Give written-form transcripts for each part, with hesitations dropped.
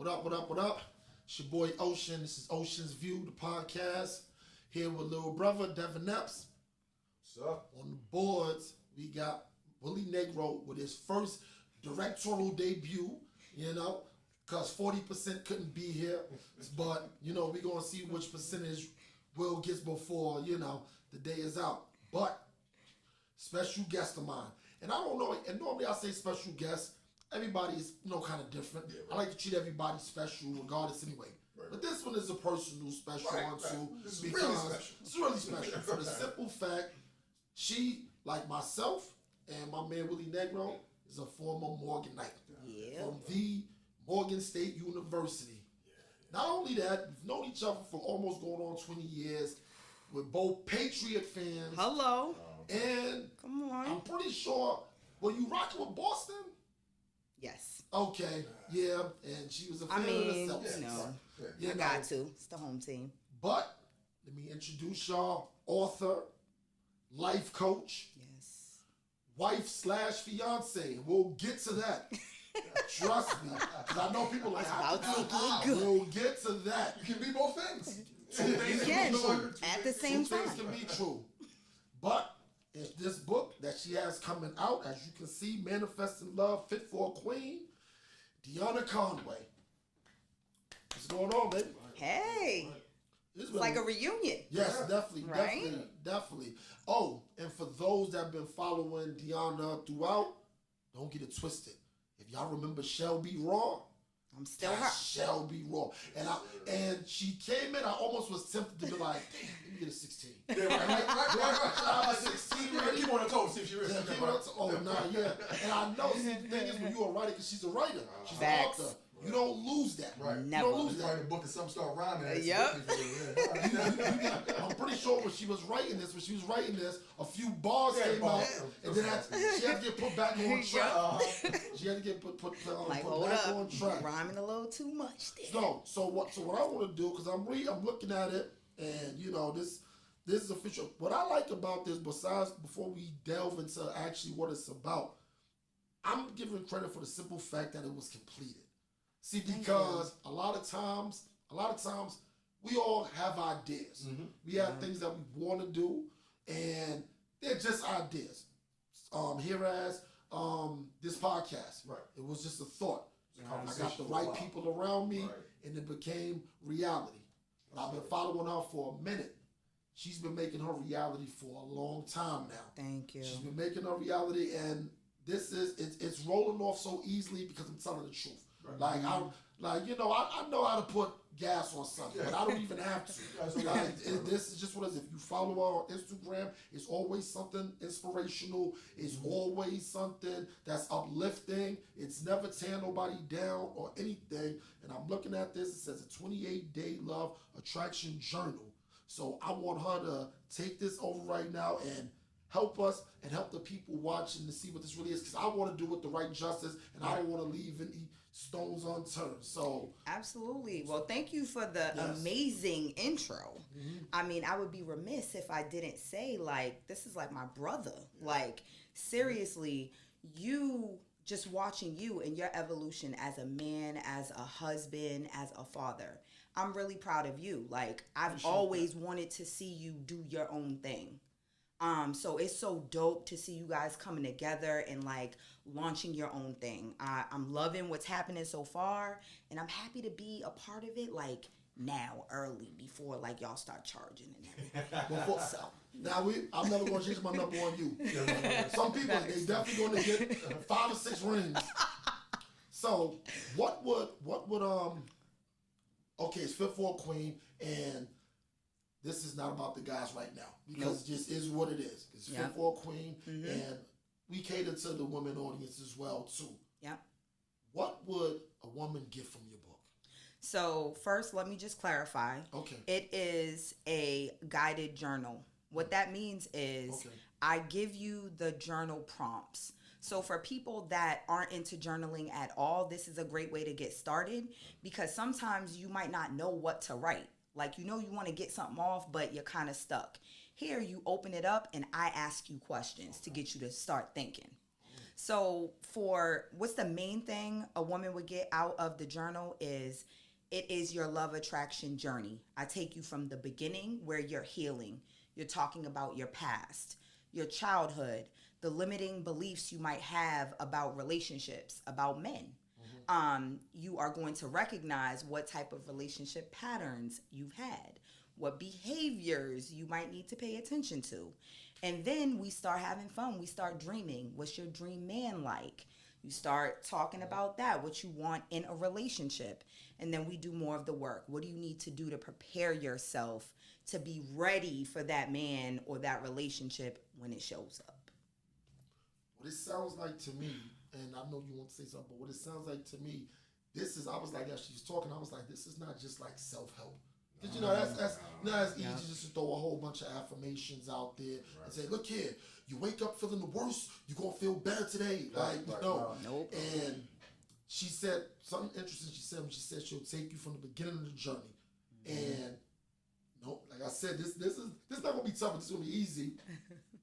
What up, what up, what up? It's your boy Oshin. This is Oshin's View, the podcast. Here with little brother Devin Epps. What's up? On the boards, we got Willie Negro with his first directorial debut, because 40% couldn't be here. But, we're going to see which percentage Will gets before, the day is out. But, special guest of mine. And I don't know, and normally I say special guest, everybody is, kind of different. Yeah, right. I like to treat everybody special regardless anyway. Right. But this one is a personal special one too. This is really special. It's really special. For the simple fact, she, like myself and my man Willie Negro, is a former Morganite. Yeah. From the Morgan State University. Yeah. Not only that, we've known each other for almost going on 20 years. We're both Patriot fans. Hello. And come on. I'm pretty sure, were you rocking with Boston? Yes. Okay, yeah, and she was a fan of the Celtics. I got to. It's the home team. But let me introduce y'all, author, life coach, yes, wife/fiance. We'll get to that. Trust me, because I know people like, we'll get to that. You can be both things. You can, at the same time. Two things can be true. But in this book that she has coming out, as you can see, Manifesting Love, Fit for a Queen, Deanna Conway. What's going on, baby? Hey. It's like a reunion. Yes, definitely, right? definitely. Oh, and for those that have been following Deanna throughout, don't get it twisted. If y'all remember Shelby Raw, I'm still her. Shelby Raw. And she came in, I almost was tempted to be like, damn, let me get a 16. Yeah, right. 16 ready? Keep on her toes, see if she is. Yeah, keep on her toes. Oh, nah, yeah. And I know, see, the thing is, when you're a writer, because she's a writer, she's an author, you don't lose that. Right. Never. You don't lose that. Write a book and something start rhyming. Yep. I'm pretty sure when she was writing this, a few bars came out, and then she had to get put back on track. She had to get put back on track. Rhyming a little too much there. So what I want to do, because I'm looking at it, and this is official. What I like about this, before we delve into actually what it's about, I'm giving credit for the simple fact that it was completed. See, because a lot of times, we all have ideas. Mm-hmm. We have things that we want to do, and they're just ideas. Here as this podcast, right? It was just a thought. I got the right people around me, and it became reality. But I've been following her for a minute. She's been making her reality for a long time now. Thank you. She's been making her reality, and it's rolling off so easily because I'm telling the truth. Right. I know how to put gas on something, but I don't even have to. This is just what it is. If you follow her on Instagram, it's always something inspirational. It's always something that's uplifting. It's never tearing nobody down or anything. And I'm looking at this. It says a 28-day love attraction journal. So I want her to take this over right now and help us and help the people watching to see what this really is, because I want to do it the right justice, and I don't want to leave any stones unturned. So absolutely. Well, thank you for the amazing intro. Mm-hmm. I mean, I would be remiss if I didn't say, this is like my brother. Seriously, you, just watching you and your evolution as a man, as a husband, as a father, I'm really proud of you. I've always wanted to see you do your own thing. So it's so dope to see you guys coming together and launching your own thing. I'm loving what's happening so far, and I'm happy to be a part of it now, early, before y'all start charging and everything. Now I'm never going to change my number on you. Some people, they definitely going to get 5 or 6 rings. So what would okay, it's Fit for a Queen, and this is not about the guys right now, because it just is what it is. It's Fit for a Queen, and we cater to the women audience as well, too. Yeah. What would a woman get from your book? So first, let me just clarify. Okay. It is a guided journal. What that means is I give you the journal prompts. So for people that aren't into journaling at all, this is a great way to get started, because sometimes you might not know what to write. You want to get something off, but you're kind of stuck. Here, you open it up and I ask you questions to get you to start thinking. So for what's the main thing a woman would get out of the journal is it is your love attraction journey. I take you from the beginning where you're healing. You're talking about your past, your childhood, the limiting beliefs you might have about relationships, about men. You are going to recognize what type of relationship patterns you've had, what behaviors you might need to pay attention to. And then we start having fun. We start dreaming. What's your dream man like? You start talking about that, what you want in a relationship. And then we do more of the work. What do you need to do to prepare yourself to be ready for that man or that relationship when it shows up? What it sounds like to me, and I know you want to say something, but what it sounds like to me, I was like, as she was talking, I was like, this is not just like self-help. Because, that's not as easy just to throw a whole bunch of affirmations out there and say, look here, you wake up feeling the worst, you're going to feel better today. Nope. And she said something interesting. She said she'll take you from the beginning of the journey. And, like I said, this is not going to be tough. This is going to be easy.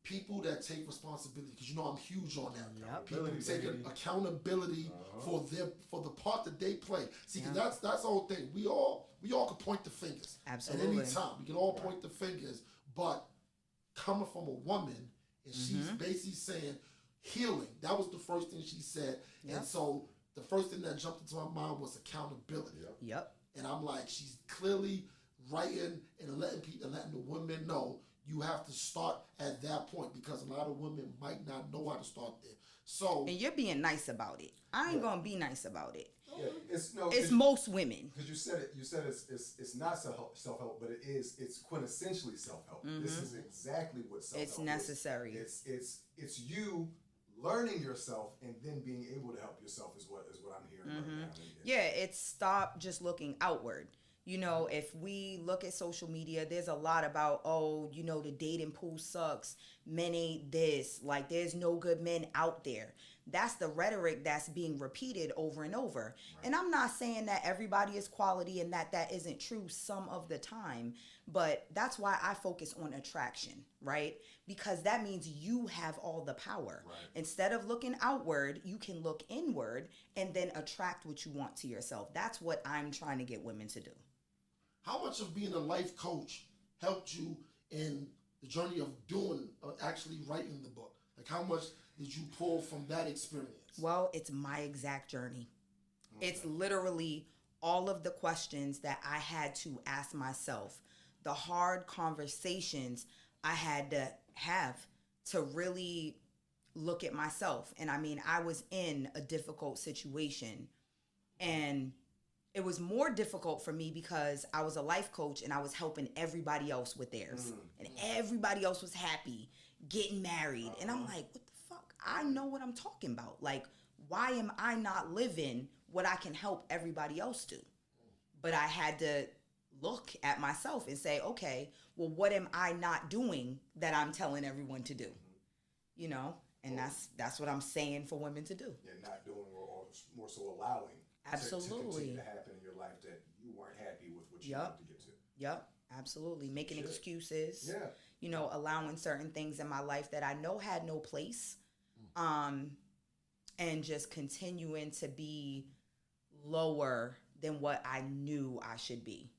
People that take responsibility, because I'm huge on that. Yep. People who take accountability for the part that they play. See, because that's the whole thing. We all can point the fingers. Absolutely. At any time. We can all point the fingers, but coming from a woman, and she's basically saying healing. That was the first thing she said. Yep. And so the first thing that jumped into my mind was accountability. Yep. And I'm like, she's clearly writing and letting the women know you have to start at that point, because a lot of women might not know how to start there. So, and you're being nice about it. I ain't gonna be nice about it. Yeah, it's most women. Because you said it's not self-help, but it's quintessentially self-help. This is exactly what self-help is. It's necessary. It's you learning yourself and then being able to help yourself is what I'm hearing right now. Yeah, it's stop just looking outward. If we look at social media, there's a lot about, the dating pool sucks. Men ain't this. Like, there's no good men out there. That's the rhetoric that's being repeated over and over. Right. And I'm not saying that everybody is quality and that isn't true some of the time. But that's why I focus on attraction, right? Because that means you have all the power. Right. Instead of looking outward, you can look inward and then attract what you want to yourself. That's what I'm trying to get women to do. How much of being a life coach helped you in the journey of actually writing the book? Like, how much did you pull from that experience? Well, it's my exact journey. Okay. It's literally all of the questions that I had to ask myself, the hard conversations I had to have to really look at myself. And I was in a difficult situation, and it was more difficult for me because I was a life coach and I was helping everybody else with theirs. And everybody else was happy, getting married. And I'm like, what the fuck? I know what I'm talking about. Like, why am I not living what I can help everybody else do? But I had to look at myself and say, okay, well, what am I not doing that I'm telling everyone to do? And that's what I'm saying for women to do. Yeah, not doing or more so allowing. Absolutely. To continue to happen in your life that you weren't happy with what you wanted to get to. Yep, absolutely. Making excuses. Yeah. Allowing certain things in my life that I know had no place. And just continuing to be lower than what I knew I should be.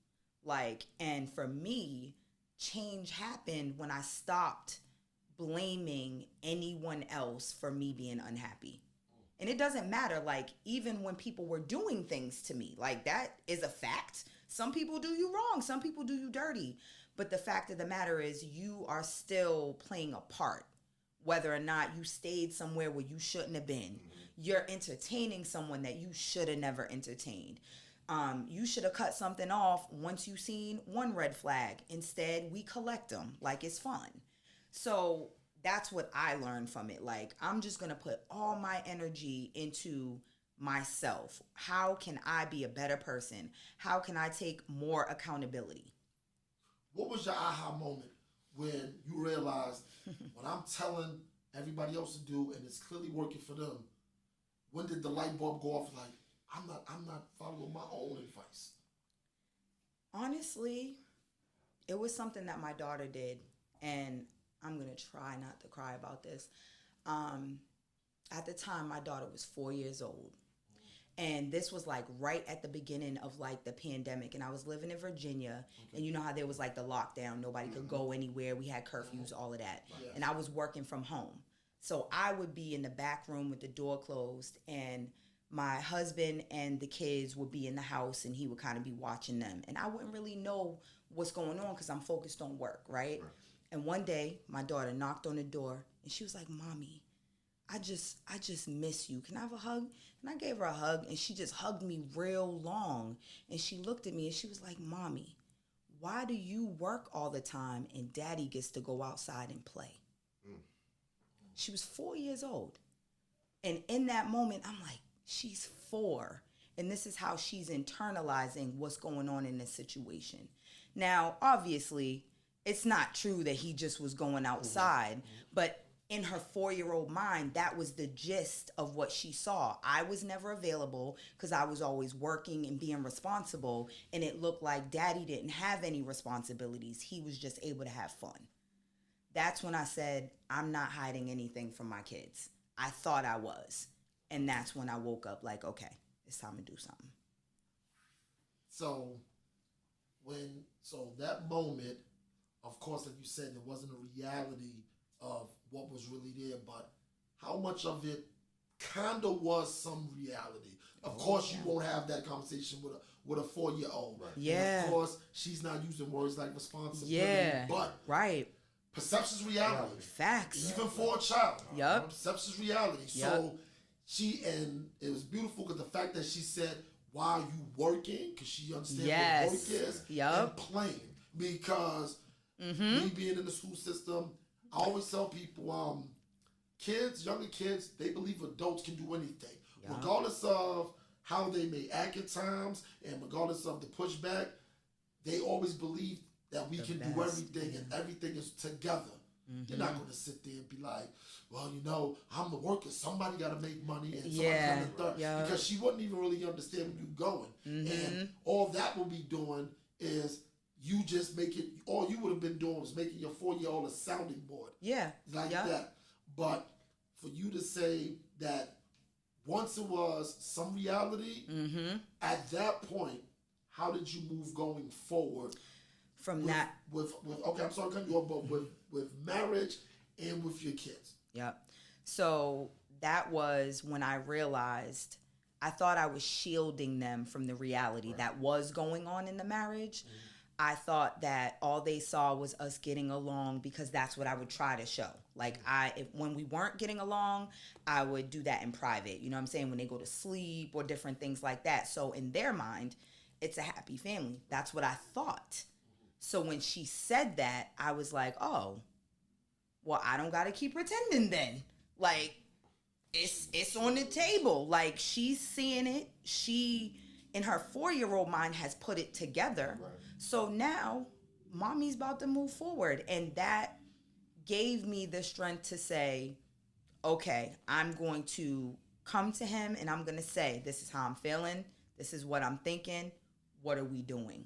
And for me, change happened when I stopped blaming anyone else for me being unhappy. And it doesn't matter, even when people were doing things to me, that is a fact. Some people do you wrong. Some people do you dirty. But the fact of the matter is you are still playing a part, whether or not you stayed somewhere where you shouldn't have been. You're entertaining someone that you should have never entertained. You should have cut something off once you seen one red flag. Instead, we collect them like it's fun. So that's what I learned from it. I'm just going to put all my energy into myself. How can I be a better person? How can I take more accountability? What was your aha moment when you realized what I'm telling everybody else to do and it's clearly working for them? When did the light bulb go off? I'm not following my own advice. Honestly, it was something that my daughter did, and I'm going to try not to cry about this. at the time, my daughter was 4 years old. And this was like right at the beginning of like the pandemic. And I was living in Virginia. And you know how there was like the lockdown. Nobody could go anywhere. We had curfews, all of that. Yes. And I was working from home. So I would be in the back room with the door closed. And my husband and the kids would be in the house. And he would kind of be watching them. And I wouldn't really know what's going on because I'm focused on work, right? And one day, my daughter knocked on the door. And she was like, Mommy, I just miss you. Can I have a hug? And I gave her a hug, and she just hugged me real long. And she looked at me, and she was like, Mommy, why do you work all the time and Daddy gets to go outside and play? She was 4 years old. And in that moment, I'm like, she's 4. And this is how she's internalizing what's going on in this situation. Now, obviously, it's not true that he just was going outside, but in her 4-year-old mind, that was the gist of what she saw. I was never available because I was always working and being responsible, and it looked like Daddy didn't have any responsibilities. He was just able to have fun. That's when I said, I'm not hiding anything from my kids. I thought I was. And that's when I woke up like, okay, it's time to do something. So that moment, of course, like you said, there wasn't a reality of what was really there, but how much of it kind of was some reality. Of course, you won't have that conversation with a 4-year-old. Right. Yeah. And of course, she's not using words like responsibility. Yeah. But right. Perception's reality. Facts. Even for a child. Yep. Perception's reality. Yep. So and it was beautiful because the fact that she said, "Why are you working?" Because she understands what work is. Yep. And playing. Because me being in the school system, I always tell people, kids, younger kids, they believe adults can do anything. Yep. Regardless of how they may act at times and regardless of the pushback, they always believe that we can do everything and everything is together. You're not going to sit there and be like, well, I'm a worker. Somebody got to make money and somebody got to because she wouldn't even really understand where you're going. And all that will be doing is you just make it, all you would have been doing was making your 4-year-old a sounding board. Yeah. Like that. But for you to say that once it was some reality, at that point, how did you move going forward? From that. Okay, I'm sorry to cut you off, but with marriage and with your kids. Yep. So that was when I realized I thought I was shielding them from the reality that was going on in the marriage. I thought that all they saw was us getting along because that's what I would try to show. Like when we weren't getting along, I would do that in private. You know what I'm saying? When they go to sleep or different things like that. So in their mind, it's a happy family. That's what I thought. So when she said that, I was like, oh, well, I don't got to keep pretending then. Like, it's on the table. Like, she's seeing it. She, in her 4-year-old mind, has put it together. Right. So now, mommy's about to move forward. And that gave me the strength to say, okay, I'm going to come to him and I'm going to say, this is how I'm feeling. This is what I'm thinking. What are we doing?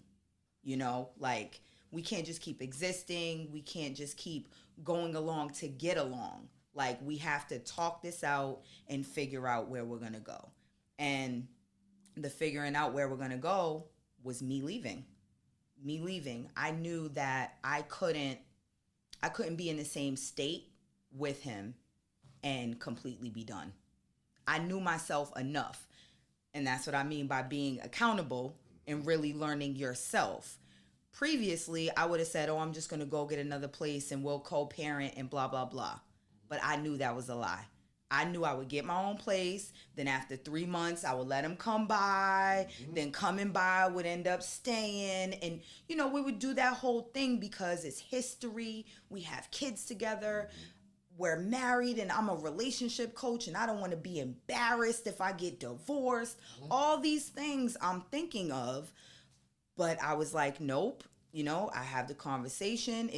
Like, we can't just keep existing. We can't just keep going along to get along. Like, we have to talk this out and figure out where we're going to go. And the figuring out where we're going to go was me leaving. I knew that I couldn't be in the same state with him and completely be done. I knew myself enough. And that's what I mean by being accountable and really learning yourself. Previously, I would have said, I'm just going to go get another place and we'll co-parent and blah, blah, blah. But I knew that was a lie. I knew I would get my own place. Then after 3 months, I would let him come by. Then coming by would end up staying. And, we would do that whole thing because it's history. We have kids together. We're married and I'm a relationship coach and I don't want to be embarrassed if I get divorced. All these things I'm thinking of. But I was like, nope, I have the conversation.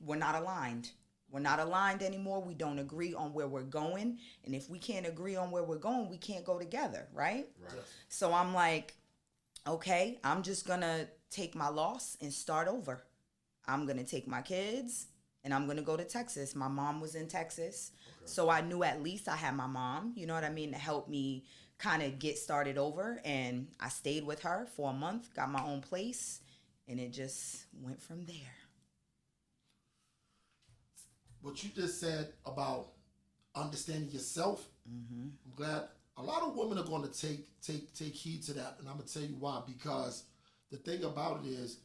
We're not aligned. We're not aligned anymore. We don't agree on where we're going. And if we can't agree on where we're going, we can't go together, right? So I'm like, okay, I'm just going to take my loss and start over. I'm going to take my kids and I'm going to go to Texas. My mom was in Texas. Okay. So I knew at least I had my mom, you know what I mean, to help me kind of get started over. And I stayed with her for a month, got my own place, and it just went from there. What you just said about understanding yourself, I'm glad a lot of women are going to take heed to that, and I'm going to tell you why. Because the thing about it is,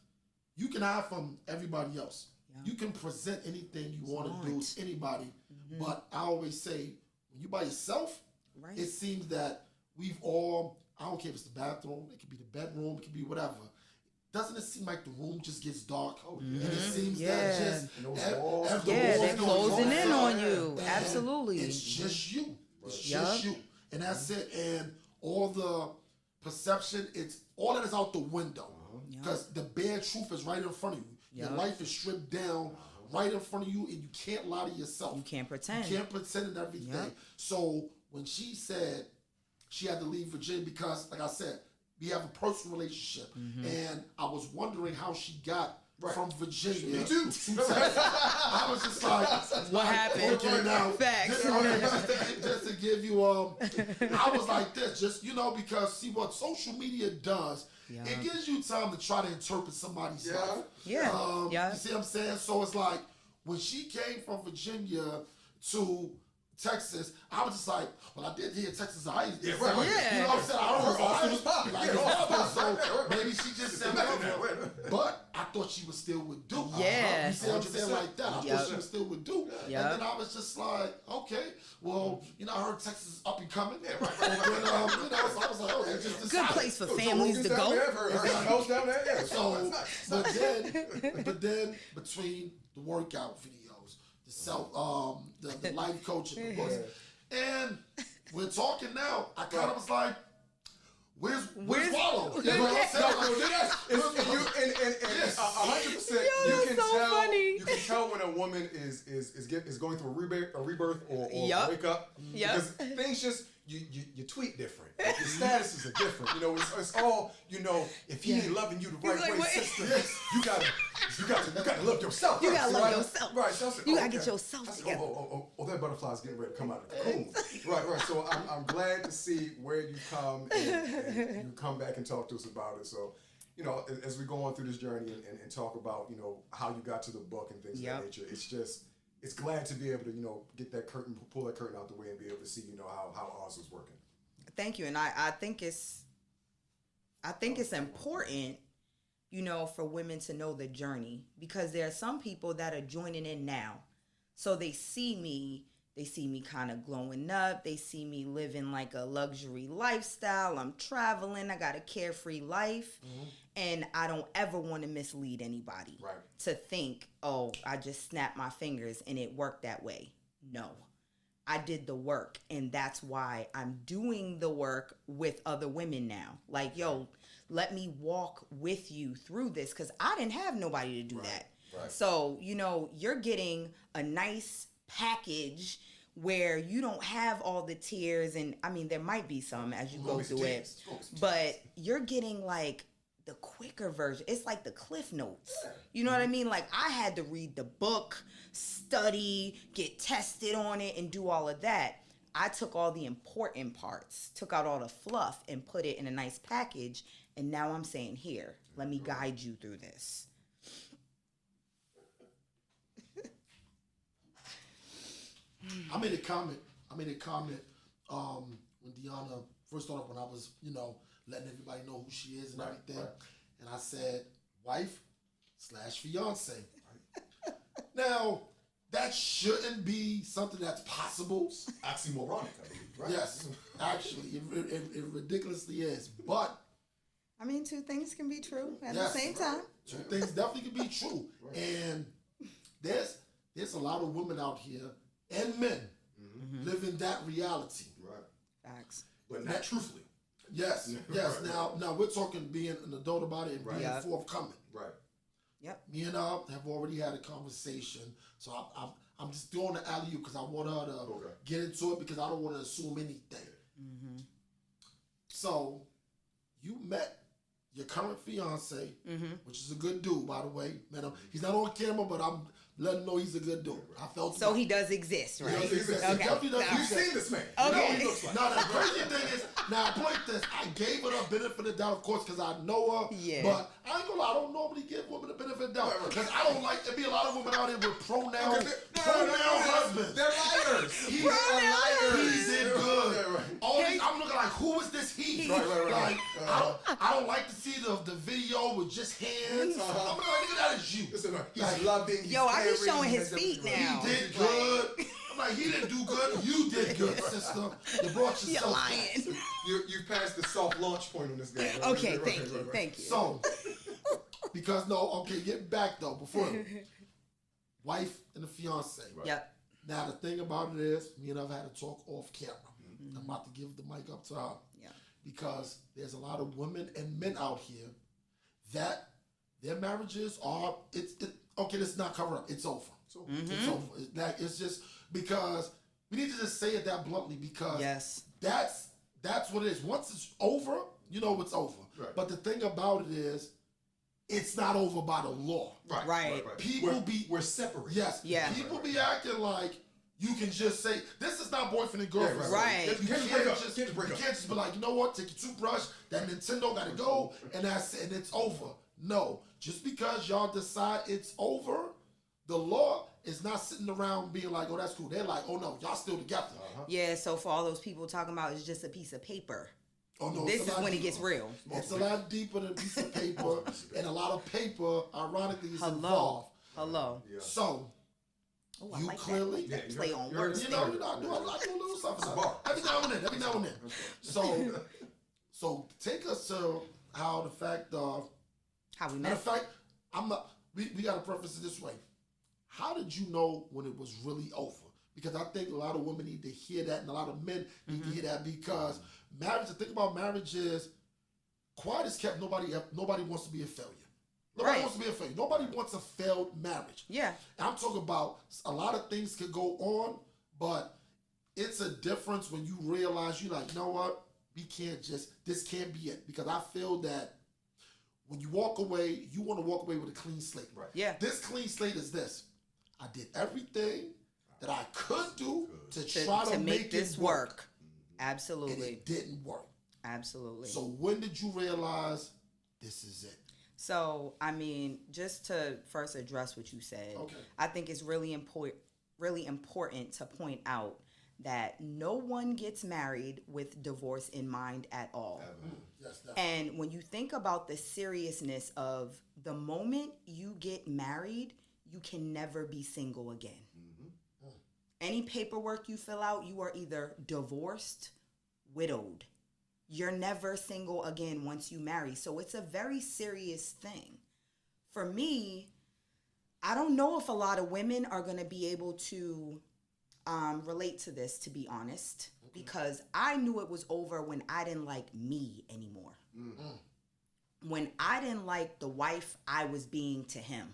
you can hide from everybody else. Yeah. You can present anything you want to do to anybody, but I always say, when you by yourself, it seems that we've all, I don't care if it's the bathroom, it could be the bedroom, it could be whatever. Doesn't it seem like the room just gets dark? And it seems that just they're closing in on you. Absolutely. It's just you. It's just you. And that's it. And all the perception, it's all that is out the window. Because the bare truth is right in front of you. Your life is stripped down right in front of you, and you can't lie to yourself. You can't pretend. You can't pretend and everything. So when she said she had to leave Virginia because, like I said, we have a personal relationship, and I was wondering how she got from Virginia. Me too. I was just like, what happened? Okay, now, Facts. Just to give you, I was like this, just, because see what social media does, it gives you time to try to interpret somebody's life. You see what I'm saying? So it's like, when she came from Virginia to Texas, I was just like, well, I did hear Texas High. You know what I'm saying? I don't know. Austin was popular. So maybe she just said whatever. But I thought she was still with Duke. You see what I'm saying? Like that. I thought she was still with Duke. And then I was just like, okay, well, I heard Texas is up and coming. So I was like, oh, they just decided. Good place for families to go. Down there. So, but then between the workout videos, the self, the life coaching, the books, and we're talking now. I kind of was like, where's Wallow? You know what I'm saying? And 100%. You can tell. Funny. You can tell when a woman is going through a rebirth or wake up because things just you tweet different. Like your statuses are different. It's all if he ain't loving you the right way, sister, you gotta love yourself. You gotta love yourself. Right. So you gotta get yourself together. That butterfly's getting ready to come out of the cocoon. Right. So I'm glad to see where you come and you come back and talk to us about it. So, as we go on through this journey and talk about, how you got to the book and things of that nature, it's glad to be able to, get that curtain, pull that curtain out the way and be able to see, how ours was working. Thank you. And I think it's important, for women to know the journey, because there are some people that are joining in now. So they see me kind of glowing up. They see me living like a luxury lifestyle. I'm traveling. I got a carefree life. And I don't ever want to mislead anybody to think, oh, I just snapped my fingers and it worked that way. No, I did the work. And that's why I'm doing the work with other women now. Like, yo, let me walk with you through this, because I didn't have nobody to do that. Right. So, you're getting a nice package where you don't have all the tears. And I mean, there might be some as you go through it, but you're getting like the quicker version. It's like the Cliff Notes. You know what I mean? Like, I had to read the book, study, get tested on it, and do all of that. I took all the important parts, took out all the fluff, and put it in a nice package. And now I'm saying, here, let me guide you through this. I made a comment when Deanna first started, when I was, letting everybody know who she is and everything. Right. And I said, wife/fiance. Right. Now, that shouldn't be something that's possible. Oxymoronic, I believe, right? Yes, actually, it ridiculously is. But I mean, two things can be true at the same time. Two things definitely can be true. Right. And there's a lot of women out here and men living that reality. Right. Facts. But not truthfully. Yes. Now we're talking being an adult about it and being forthcoming. Right. Yep. Me and her have already had a conversation, so I'm just doing the alley-oop because I want her to get into it, because I don't want to assume anything. So you met your current fiance, which is a good dude, by the way. Man, he's not on camera, but I'm letting him know he's a good dude. I felt so he does exist, right? He does exist. Okay. You've seen this man. Okay. You know what he looks like. Now, the crazy thing is, now, point this, I gave her the benefit of the doubt, of course, because I know her. Yeah. But I ain't gonna lie, I don't normally give women the benefit of the doubt. Because I don't like, there be a lot of women out here with pronoun husbands. They're liars. He liars. did good. All these, I'm looking like, who is this he? Right. Like, I don't like to see the video with just hands. I'm like, nigga, that is you. Listen, he's like, loving. He's Yo, I be caring, showing his feet now. He did good. I'm like, he didn't do good. You did good, sister. You brought yourself You're lying. back. You passed the soft launch point on this guy. Right? Okay, thank you. So, because getting back though, before wife and the fiance. Right. Yep. Now the thing about it is, me and I've had to talk off camera. I'm about to give the mic up to her. Yeah. Because there's a lot of women and men out here that their marriages are let's not cover up. It's over. It's over. It's just because we need to just say it that bluntly because that's what it is. Once it's over, you know it's over. Right. But the thing about it is, it's not over by the law. Right. People we're separated. Yes. Yeah. People be acting like you can just say this is not boyfriend and girlfriend. Right. You can't just be like, you know what? Take your toothbrush. That Nintendo got to go, and that's it. And it's over. No, just because y'all decide it's over, the law is not sitting around being like, oh, that's cool. They're like, oh no, y'all still together. Yeah. So for all those people talking about, it's just a piece of paper. Oh no, this is when it gets real. It's a lot deeper than a piece of paper, and a lot of paper, ironically, is involved. Hello. Yeah. So. Oh, I you like clearly that play on words. You know, I do a little something. Every now and then. So take us to how the fact of how we met. In fact, I'm not. We got to preface it this way. How did you know when it was really over? Because I think a lot of women need to hear that, and a lot of men need to hear that because marriage. The thing about marriage is, quiet is kept. Nobody wants to be a failure. Nobody wants to be a failure. Nobody wants a failed marriage. Yeah. And I'm talking about a lot of things could go on, but it's a difference when you realize you're like, you know what? This can't be it. Because I feel that when you walk away, you want to walk away with a clean slate. Right. Yeah. This clean slate is this. I did everything that I could do to try to make this work. Absolutely. And it didn't work. Absolutely. So when did you realize this is it? So, I mean, just to first address what you said, I think it's really important to point out that no one gets married with divorce in mind at all. Yes, and when you think about the seriousness of the moment you get married, you can never be single again. Any paperwork you fill out, you are either divorced, widowed. You're never single again once you marry. So it's a very serious thing. For me, I don't know if a lot of women are going to be able to relate to this, to be honest, because I knew it was over when I didn't like me anymore. When I didn't like the wife I was being to him.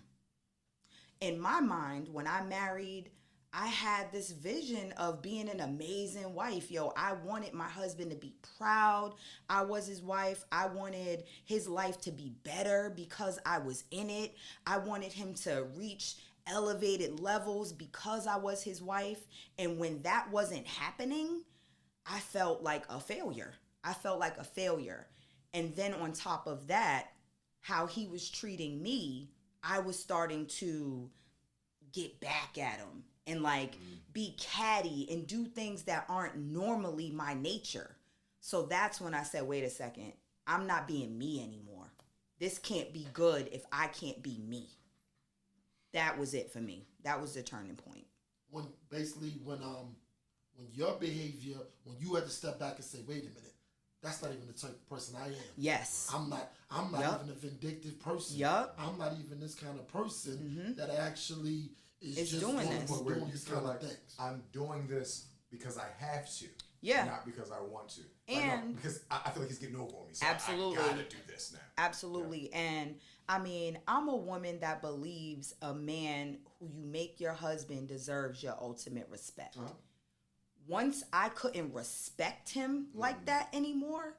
In my mind, when I married, I had this vision of being an amazing wife. Yo, I wanted my husband to be proud. I was his wife. I wanted his life to be better because I was in it. I wanted him to reach elevated levels because I was his wife. And when that wasn't happening, I felt like a failure. And then on top of that, how he was treating me, I was starting to get back at him. And be catty and do things that aren't normally my nature. So that's when I said, wait a second, I'm not being me anymore. This can't be good if I can't be me. That was it for me. That was the turning point. When your behavior, when you had to step back and say, wait a minute, that's not even the type of person I am. Yes. I'm not even a vindictive person. I'm not even this kind of person that actually is just doing this. Where Doing you feel like I'm doing this because I have to, not because I want to. And because I feel like he's getting over on me, so absolutely. I gotta do this now. Absolutely. Yeah. And I mean, I'm a woman that believes a man who you make your husband deserves your ultimate respect. Once I couldn't respect him like that anymore,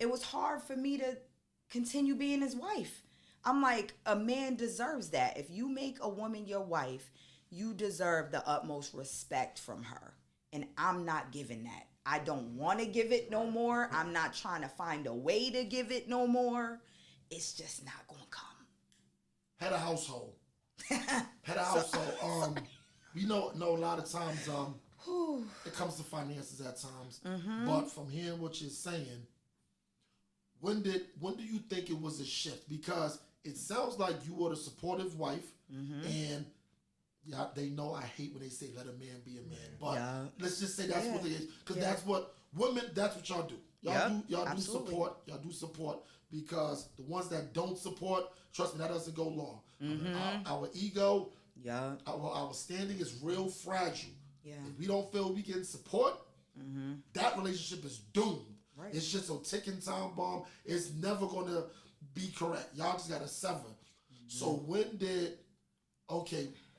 it was hard for me to continue being his wife. I'm like, a man deserves that. If you make a woman your wife, you deserve the utmost respect from her. And I'm not giving that. I don't want to give it no more. I'm not trying to find a way to give it no more. It's just not going to come. Head of household. Head of household. We know a lot of times it comes to finances at times. Mm-hmm. But from hearing what you're saying, when do you think it was a shift? Because it sounds like you were the supportive wife, and yeah, they know I hate when they say let a man be a man. But let's just say that's what it is, because that's what women. That's what y'all do. Y'all do support. Y'all do support, because the ones that don't support, trust me, that doesn't go long. Our ego, our standing is real fragile. Yeah. If we don't feel we get support, that relationship is doomed. Right. It's just a ticking time bomb. It's never gonna be correct. Y'all just gotta sever. So when did,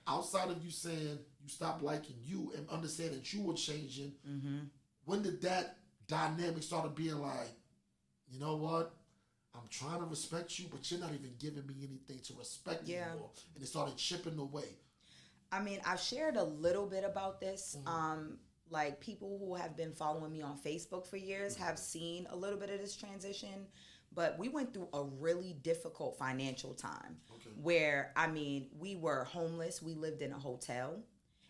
outside of you saying you stopped liking you and understand that you were changing, when did that dynamic start being like, you know what? I'm trying to respect you, but you're not even giving me anything to respect anymore. And it started chipping away. I mean, I've shared a little bit about this. Like, people who have been following me on Facebook for years have seen a little bit of this transition. But we went through a really difficult financial time where, I mean, we were homeless. We lived in a hotel.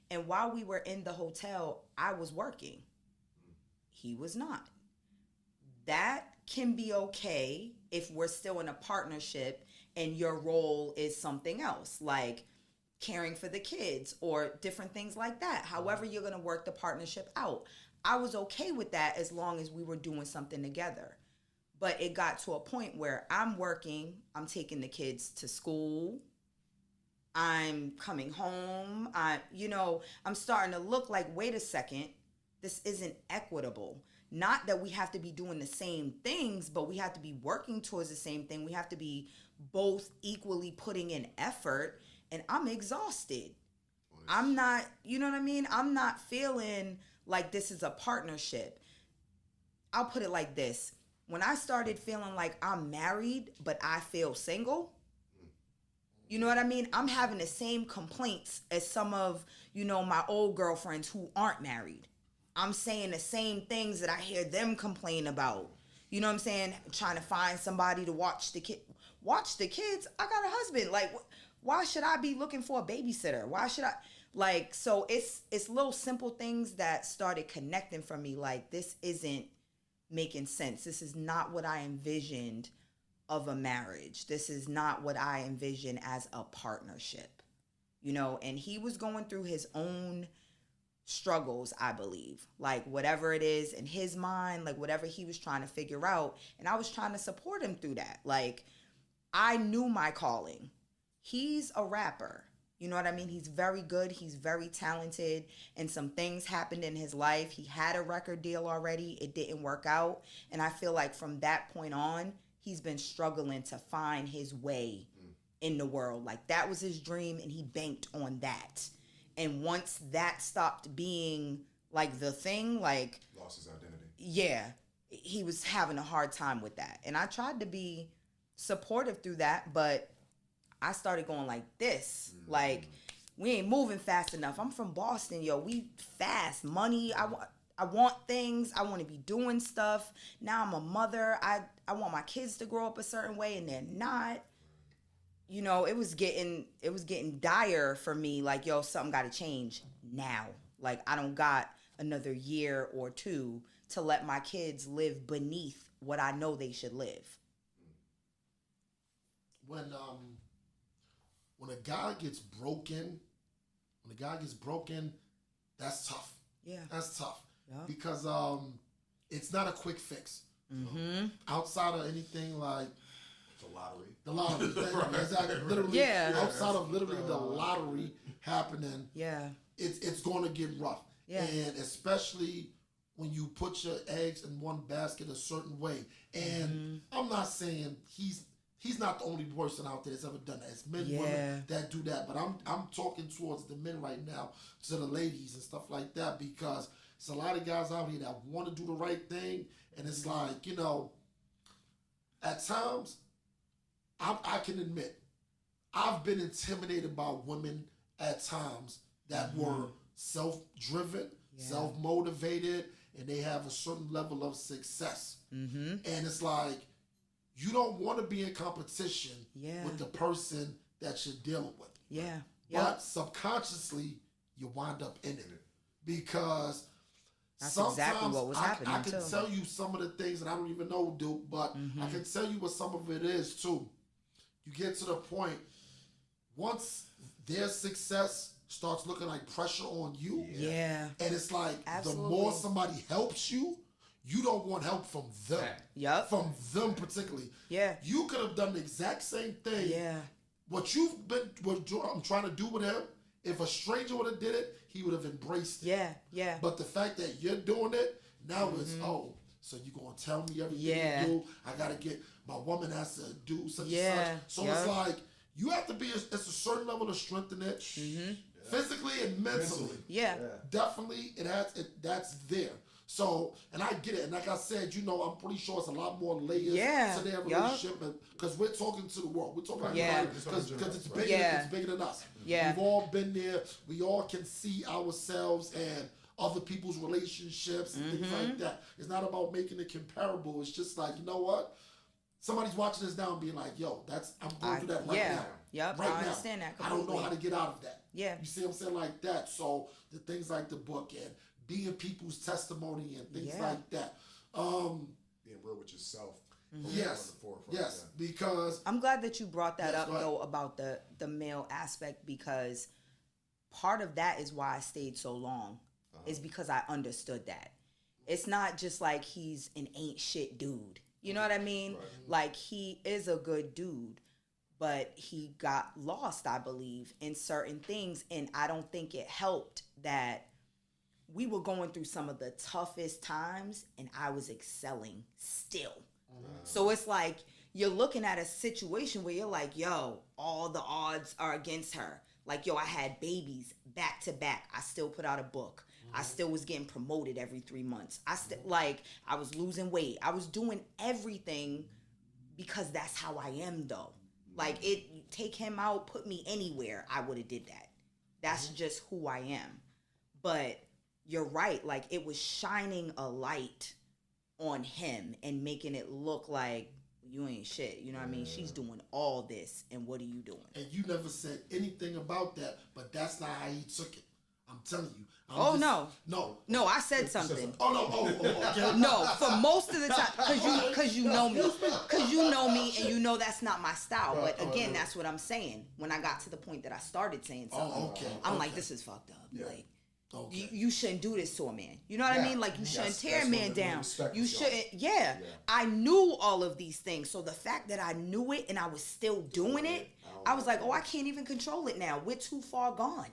And while we were in the hotel, I was working. He was not. That can be okay if we're still in a partnership and your role is something else, like caring for the kids or different things like that. However you're going to work the partnership out. I was okay with that as long as we were doing something together. But it got to a point where I'm working, I'm taking the kids to school, I'm coming home, I'm starting to look like, wait a second, this isn't equitable. Not that we have to be doing the same things, but we have to be working towards the same thing. We have to be both equally putting in effort. And I'm exhausted. I'm not, you know what I mean? I'm not feeling like this is a partnership. I'll put it like this. When I started feeling like I'm married, but I feel single, you know what I mean? I'm having the same complaints as some of, my old girlfriends who aren't married. I'm saying the same things that I hear them complain about. You know what I'm saying? Trying to find somebody to watch the kids. I got a husband. Like, why should I be looking for a babysitter? Why should I? So it's little simple things that started connecting for me. Like, this isn't making sense. This is not what I envisioned of a marriage. This is not what I envision as a partnership. And he was going through his own struggles, I believe. Like, whatever it is in his mind, like whatever he was trying to figure out. And I was trying to support him through that. Like, I knew my calling. He's a rapper. You know what I mean? He's very good. He's very talented. And some things happened in his life. He had a record deal already. It didn't work out. And I feel like from that point on, he's been struggling to find his way in the world. Like, that was his dream, and he banked on that. And once that stopped being like the thing, like, lost his identity. Yeah, he was having a hard time with that. And I tried to be supportive through that, but I started going like this. Like, we ain't moving fast enough. I'm from Boston, yo. We fast. Money. I want things. I want to be doing stuff. Now I'm a mother. I want my kids to grow up a certain way, and they're not. It was getting dire for me. Like, yo, something got to change now. Like, I don't got another year or two to let my kids live beneath what I know they should live. When a guy gets broken, that's tough. Yeah. That's tough. Yeah. Because it's not a quick fix. Mm-hmm. Outside of anything like the lottery. Exactly. Literally, outside of literally the lottery happening, it's going to get rough. Yeah. And especially when you put your eggs in one basket a certain way. And I'm not saying he's not the only person out there that's ever done that. It's men, women that do that. But I'm talking towards the men right now, to the ladies and stuff like that, because it's a lot of guys out here that want to do the right thing. And it's like, at times, I can admit, I've been intimidated by women at times that were self-driven, self-motivated, and they have a certain level of success. And it's like, you don't want to be in competition with the person that you're dealing with. Yeah. But subconsciously, you wind up in it. Because that's sometimes exactly what was happening I can tell you some of the things, and I don't even know, Duke, but I can tell you what some of it is, too. You get to the point, once their success starts looking like pressure on you, and it's like, the more somebody helps you, you don't want help from them. From them particularly. You could have done the exact same thing. What I'm trying to do with him, if a stranger would have did it, he would have embraced it. But the fact that you're doing it, now it's, so you going to tell me everything you do? I got to get, my woman has to do such and such. So it's like, you have to be, it's a certain level of strength in it, physically and mentally. Definitely, that's there. So, and I get it. And like I said, I'm pretty sure it's a lot more layers to their relationship. Because we're talking to the world. We're talking because it's bigger, it's bigger than us. We've all been there. We all can see ourselves and other people's relationships and things like that. It's not about making it comparable. It's just like, you know what? Somebody's watching this now and being like, yo, I'm going through that right now. Right I understand that completely. I don't know how to get out of that. You see what I'm saying? Like that. So the things like the book and being people's testimony and things like that. Being real with yourself. Yes, because I'm glad that you brought that up, though, about the male aspect, because part of that is why I stayed so long, is because I understood that. It's not just like he's an ain't shit dude. You know what I mean? Like, he is a good dude, but he got lost, I believe, in certain things, and I don't think it helped that we were going through some of the toughest times and I was excelling still. So it's like, you're looking at a situation where you're like, yo, all the odds are against her. Like, yo, I had babies back to back. I still put out a book. I still was getting promoted every 3 months. I was losing weight. I was doing everything because that's how I am, though. Like, take him out, put me anywhere, I would have did that. That's just who I am. But you're right. Like, it was shining a light on him and making it look like you ain't shit. You know what I mean? She's doing all this, and what are you doing? And you never said anything about that, but that's not how he took it. I'm telling you. No, I said something. Okay. No, for most of the time, because you know me, and you know that's not my style. But again, that's what I'm saying. When I got to the point that I started saying something, I'm like, this is fucked up. Like, you shouldn't do this to a man. You know what I mean? Like, you shouldn't tear a man down. You shouldn't. I knew all of these things. So the fact that I knew it and I was still doing it, I was like, oh, I can't even control it now. We're too far gone.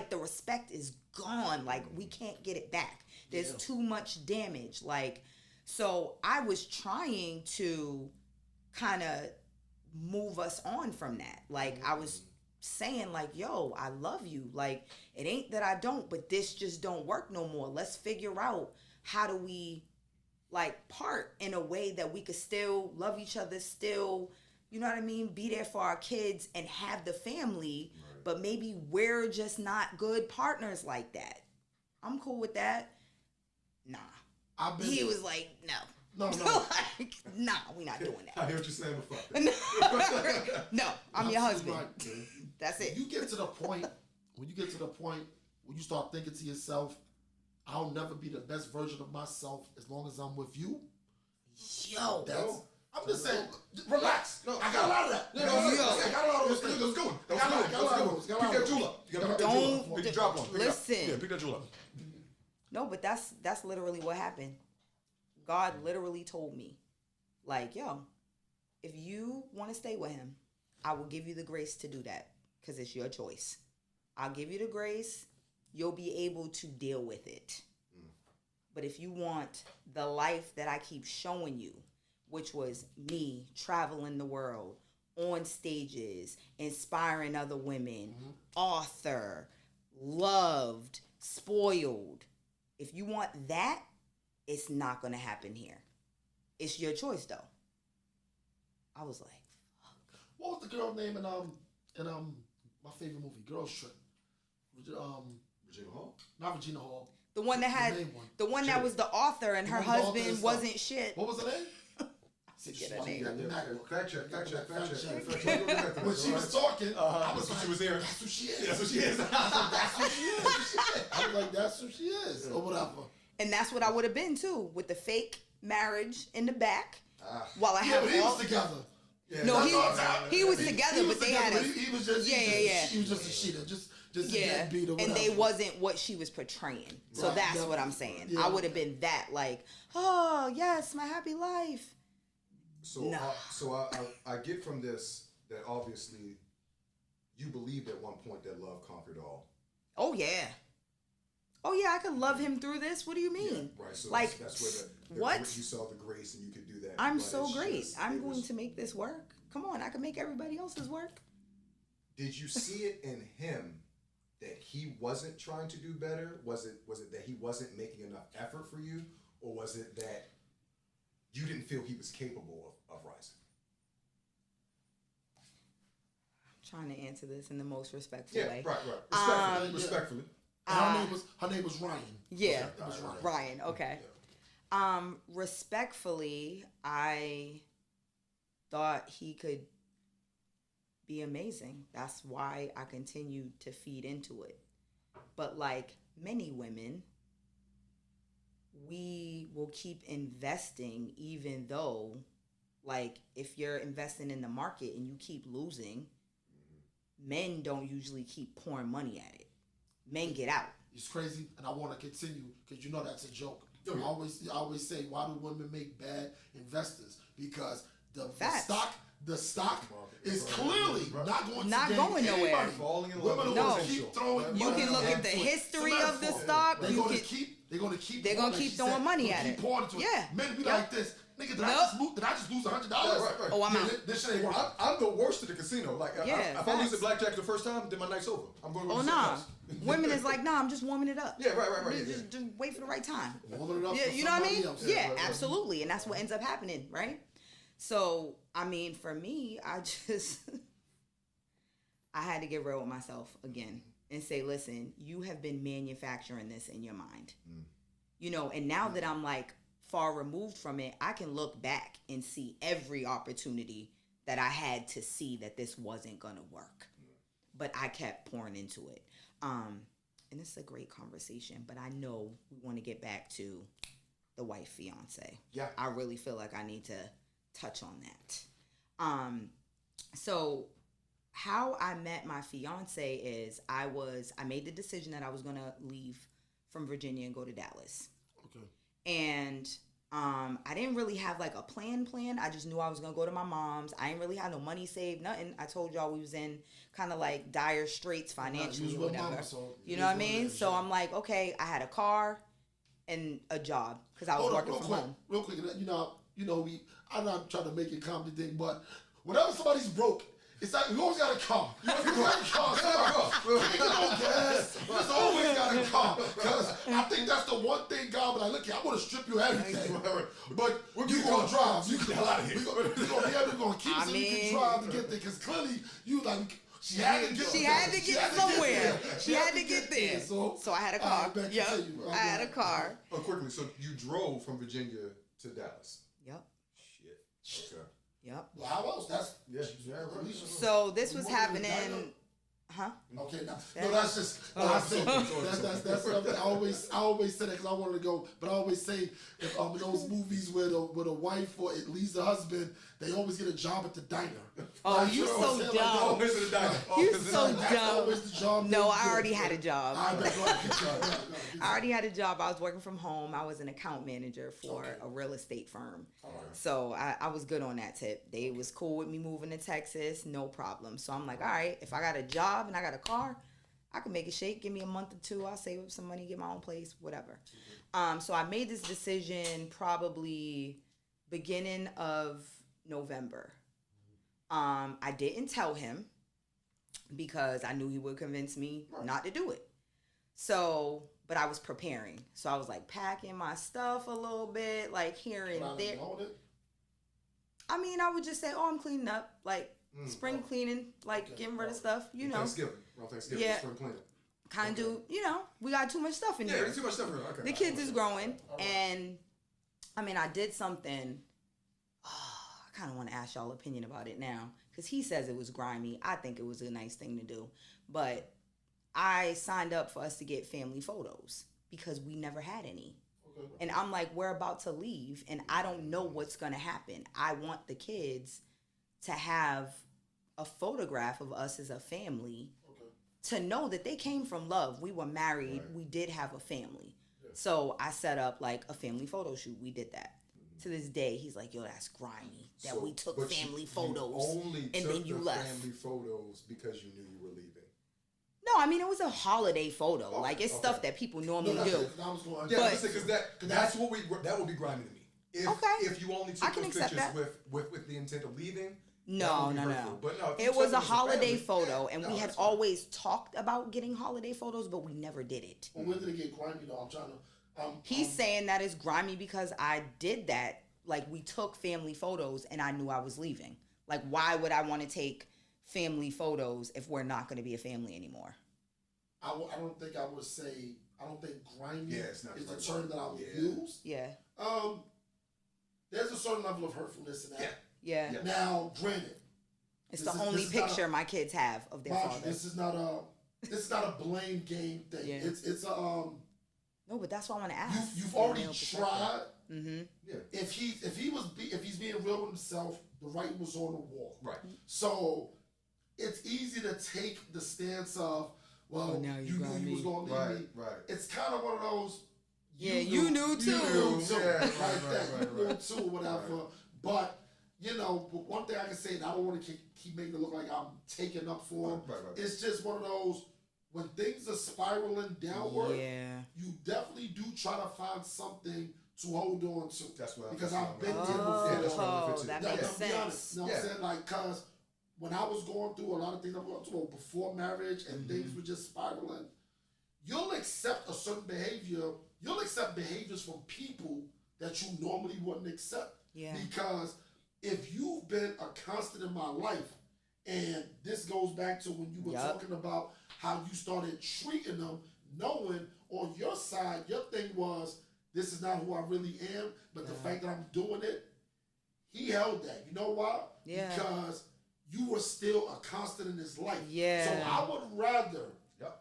The respect is gone. Like, we can't get it back. There's too much damage. Like, so I was trying to kind of move us on from that. Like, I was saying, like, yo, I love you. Like, it ain't that I don't, but this just don't work no more. Let's figure out how do we, like, part in a way that we could still love each other, still, you know what I mean, be there for our kids and have the family. But maybe we're just not good partners like that. I'm cool with that. Nah. He was like, no. Like, nah, we not doing that. I hear what you're saying before. No, I'm your husband. That's it. When you get to the point where you start thinking to yourself, I'll never be the best version of myself as long as I'm with you. Yo. I'm just saying, relax. No, I got a lot of that. I got a lot of those things. Let's go. Pick that jewel up. You gotta pick that jewel up. Pick the drop one. Listen. Yeah, pick that jewel up. No, but that's literally what happened. God literally told me, like, yo, if you want to stay with him, I will give you the grace to do that because it's your choice. I'll give you the grace. You'll be able to deal with it. But if you want the life that I keep showing you, which was me traveling the world, on stages, inspiring other women, author, loved, spoiled. If you want that, it's not going to happen here. It's your choice, though. I was like, fuck. What was the girl name in my favorite movie, Girls Trip? Regina Hall? Not Regina Hall. The one that had the one that was the author and her husband wasn't shit. What was her name? Fact check. When she was talking, I was like, she was there. That's who she is. That's what she is. That's who she is. I was like, that's who she is, or whatever. And that's what I would have been too, with the fake marriage in the back. While I but he was together. Yeah, no, he was together, but they had he was just he was just a cheater, just a deadbeat or whatever. And they wasn't what she was portraying. So that's what I'm saying. Yeah. I would have been that, like, oh yes, my happy life. So I get from this that obviously you believed at one point that love conquered all. Oh yeah. Oh yeah, I could love him through this. What do you mean? Yeah, right. So like, that's where what? You saw the grace and you could do that. I'm so great. I'm going to make this work. Come on, I can make everybody else's work. Did you see it in him that he wasn't trying to do better? Was it that he wasn't making enough effort for you, or was it that you didn't feel he was capable of rising? I'm trying to answer this in the most respectful way. Right. Respectfully. Her name was Ryan. Yeah, it was Ryan. Okay. Yeah. Respectfully, I thought he could be amazing. That's why I continued to feed into it. But like many women, we will keep investing even though, like, if you're investing in the market and you keep losing, men don't usually keep pouring money at it. Men get out. It's crazy, and I want to continue because you know that's a joke. I always say, why do women make bad investors? Because the stock is clearly not going nowhere. Women are going to keep throwing money. You can look at the history of the stock. They're going to keep throwing money at it. Yeah. Men be like this. Nigga, did I just lose $100? Right. Oh, I'm out. This shit ain't working. I'm the worst at the casino. Like, if I lose at blackjack the first time, then my night's over. I'm going to go nah. Women is like, nah, I'm just warming it up. Yeah, right. Just wait for the right time. Warming it up. Yeah, you know what I mean? Yeah, absolutely. And that's what ends up happening, right? So, I mean, for me, I had to get real with myself again and say, listen, you have been manufacturing this in your mind. You know, and now that I'm like far removed from it, I can look back and see every opportunity that I had to see that this wasn't going to work. But I kept pouring into it. And this is a great conversation, but I know we want to get back to the wife fiance. Yeah. I really feel like I need to touch on that. So how I met my fiance is I made the decision that I was going to leave from Virginia and go to Dallas. Okay. And I didn't really have like a plan. I just knew I was going to go to my mom's. I didn't really have no money saved, nothing. I told y'all we was in kind of like dire straits financially or whatever. Mama, so you know what I mean? So I'm like, okay, I had a car and a job because I was working from home. Real quick, I'm not trying to make it a comedy thing, but whenever somebody's broke, it's like, you always got a car. You always got a car. You always got a car. Because I think that's the one thing God be like, look here, I'm going to strip you everything. But you're going to drive. You're going to be able to keep so you can drive to get there. Because clearly, you like, she had to get somewhere. She had to get there. So I had a car. I had a car. Oh, quickly, so you drove from Virginia to Dallas? Yep. Shit. Okay. Yep. Well, how else? So this was happening. Huh? Okay, no, that's just. That's I always say that because I wanted to go, but I always say if in those movies where the wife or at least the husband, they always get a job at the diner. Oh, like, you so dumb. You so dumb. No, I already had a job. I already had a job. I was working from home. I was an account manager for a real estate firm. So I was good on that tip. They was cool with me moving to Texas, no problem. So I'm like, all right, if I got a job and I got a car, I can make it shake. Give me a month or two. I'll save up some money, get my own place, whatever. So I made this decision probably beginning of November. I didn't tell him because I knew he would convince me not to do it. So, but I was preparing. So I was like packing my stuff a little bit, like here and there. I mean, I would just say, oh, I'm cleaning up. Like, spring cleaning, like getting rid of stuff, you know. Thanksgiving, Yeah. spring cleaning. Kind of, you know, we got too much stuff in here. Yeah, too much stuff in here. Okay. The kids is growing, and I mean, I did something. I kind of want to ask y'all opinion about it now, because he says it was grimy. I think it was a nice thing to do, but I signed up for us to get family photos because we never had any. Okay. And I'm like, we're about to leave, and I don't know what's gonna happen. I want the kids to have a photograph of us as a family. To know that they came from love. We were married. Right. We did have a family. Yeah. So I set up like a family photo shoot. We did that. To this day, he's like, yo, that's grimy. That we took family photos. And then you left. Family photos because you knew you were leaving. No, I mean, it was a holiday photo. Okay, like, it's stuff that people normally do. Because that's what that would be grimy to me. If you only took those pictures with the intent of leaving. No. But no, it was a holiday photo, and we had always talked about getting holiday photos, but we never did it. Well, when did it get grimy, though? I'm trying to... He's saying that it's grimy because I did that. Like, we took family photos, and I knew I was leaving. Like, why would I want to take family photos if we're not going to be a family anymore? I don't think I would say... I don't think grimy is the term that I would use. Yeah. There's a certain level of hurtfulness in that. Yeah. Now, granted, it's the only picture my kids have of their father. This is not a blame game thing. Yeah. It's a No, but that's what I want to ask. You've already tried. Mm-hmm. Yeah. If he's being real with himself, the writing was on the wall. Right. So it's easy to take the stance of, well, now you knew you was going to leave me. Right. It's kind of one of those. You knew too. Yeah, you knew too, whatever. Right. But. You know, but one thing I can say, and I don't want to keep making it look like I'm taking up for him. Right. It's just one of those, when things are spiraling downward, you definitely do try to find something to hold on to. That's what because I've been there before. Oh, that makes sense. Honest, you know what I'm saying? Like, because when I was going through a lot of things I'm going through before marriage and things were just spiraling, you'll accept a certain behavior. You'll accept behaviors from people that you normally wouldn't accept. Yeah. Because if you've been a constant in my life, and this goes back to when you were talking about how you started treating them, knowing on your side, your thing was, this is not who I really am, but the fact that I'm doing it, he held that. You know why? Yeah. Because you were still a constant in his life. Yeah. So I would rather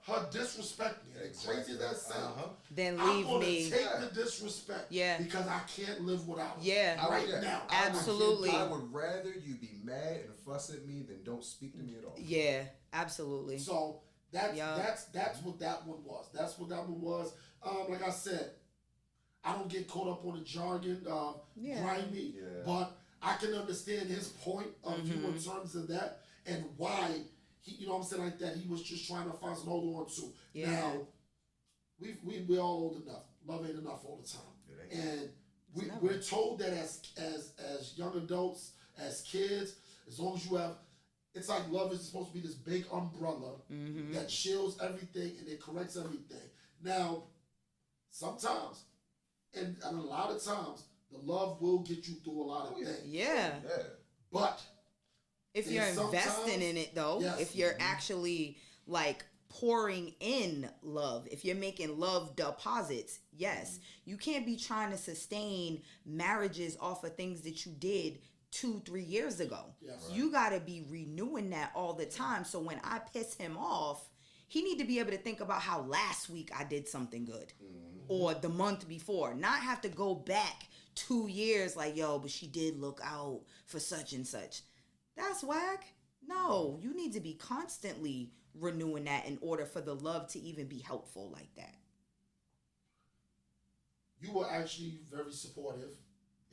her disrespect me, crazy as that sounds, then leave I'm gonna me. take the disrespect because I can't live without her right now. Absolutely. I would rather you be mad and fuss at me than don't speak to me at all. Yeah, absolutely. So that's what that one was. That's what that one was. Like I said, I don't get caught up on the jargon, grimy, but I can understand his point of view in terms of that and why he, you know what I'm saying, like that. He was just trying to find some hold on to. Yeah. Now, we all old enough. Love ain't enough all the time, and we're told that as young adults, as kids, as long as you have, it's like love is supposed to be this big umbrella that shields everything and it corrects everything. Now, sometimes, and a lot of times, the love will get you through a lot of things. Yeah. But if you're investing in it, though, if you're actually like pouring in love, if you're making love deposits, you can't be trying to sustain marriages off of things that you did 2-3 years ago. You got to be renewing that all the time. So when I piss him off, he need to be able to think about how last week I did something good or the month before, not have to go back 2 years like, yo, but she did look out for such and such. That's whack. No, you need to be constantly renewing that in order for the love to even be helpful like that. You were actually very supportive,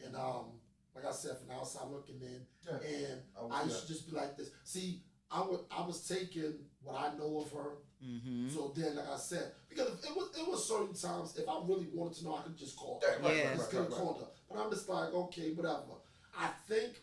and like I said, from the outside looking in, and I used to just be like this. See, I was taking what I know of her. So then, like I said, because it was certain times if I really wanted to know, I could just call her. I just could have called her. But I'm just like, okay, whatever. I think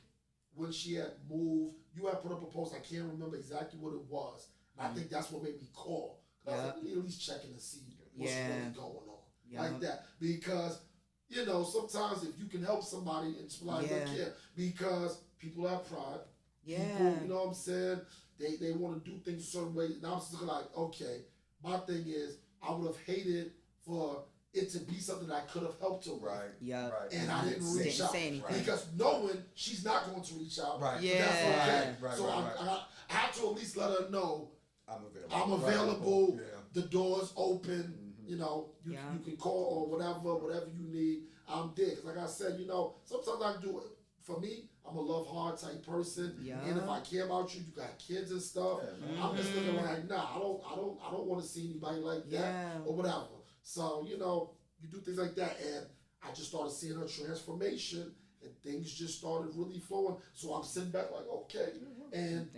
when she had moved, you had put up a post. I can't remember exactly what it was. And I think that's what made me call. I was like, let me at least check in and see what's really going on. Like that. Because, you know, sometimes if you can help somebody and just be like, look here, because people have pride. People, you know what I'm saying? They want to do things a certain way. And I'm just looking like, okay, my thing is, I would have hated for it to be something that I could have helped her with. Right. Yeah. Right. And I didn't reach out. Because knowing she's not going to reach out. Right. Yeah. That's okay. Right. So I have to at least let her know I'm available. Right. The door's open. You know, you can call or whatever you need. I'm there. 'Cause like I said, you know, sometimes I do it. For me, I'm a love hard type person. Yeah. And if I care about you, you got kids and stuff. Yeah, I'm just looking like, nah, I don't want to see anybody like that or whatever. So, you know, you do things like that, and I just started seeing her transformation, and things just started really flowing. So I'm sitting back like, okay. And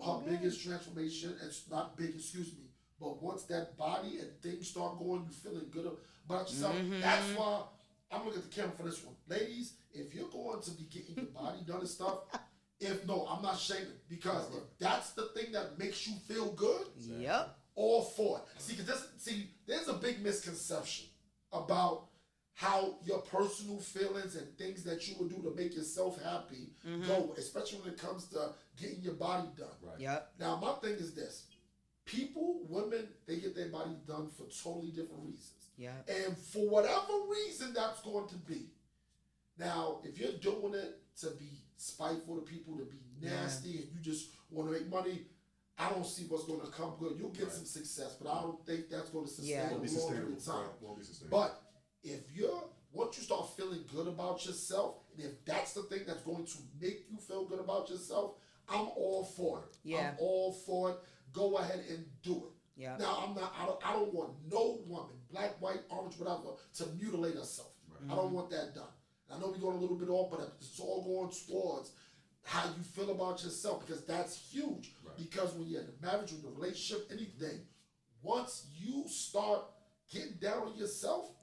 her biggest transformation, it's not big, excuse me, but once that body and things start going, you feeling good about yourself. That's why I'm looking at the camera for this one. Ladies, if you're going to be getting your body done and stuff, I'm not shaming, because if that's the thing that makes you feel good, all for it. There's a big misconception about how your personal feelings and things that you would do to make yourself happy go, especially when it comes to getting your body done. Right. Yep. Now, my thing is this. Women, they get their body done for totally different reasons. Yeah. And for whatever reason that's going to be. Now, if you're doing it to be spiteful to people, to be nasty, and you just want to make money, I don't see what's going to come good. You'll get some success, but I don't think that's going to sustain a long period of time. Won't be sustainable. But once you start feeling good about yourself, and if that's the thing that's going to make you feel good about yourself, I'm all for it. Yeah. I'm all for it. Go ahead and do it. Yeah. Now, I don't want no woman, black, white, orange, whatever, to mutilate herself. Right. I don't want that done. I know we're going a little bit off, but it's all going towards how you feel about yourself, because that's huge. Right. Because when you're in a marriage, in a relationship, anything, once you start getting down on yourself,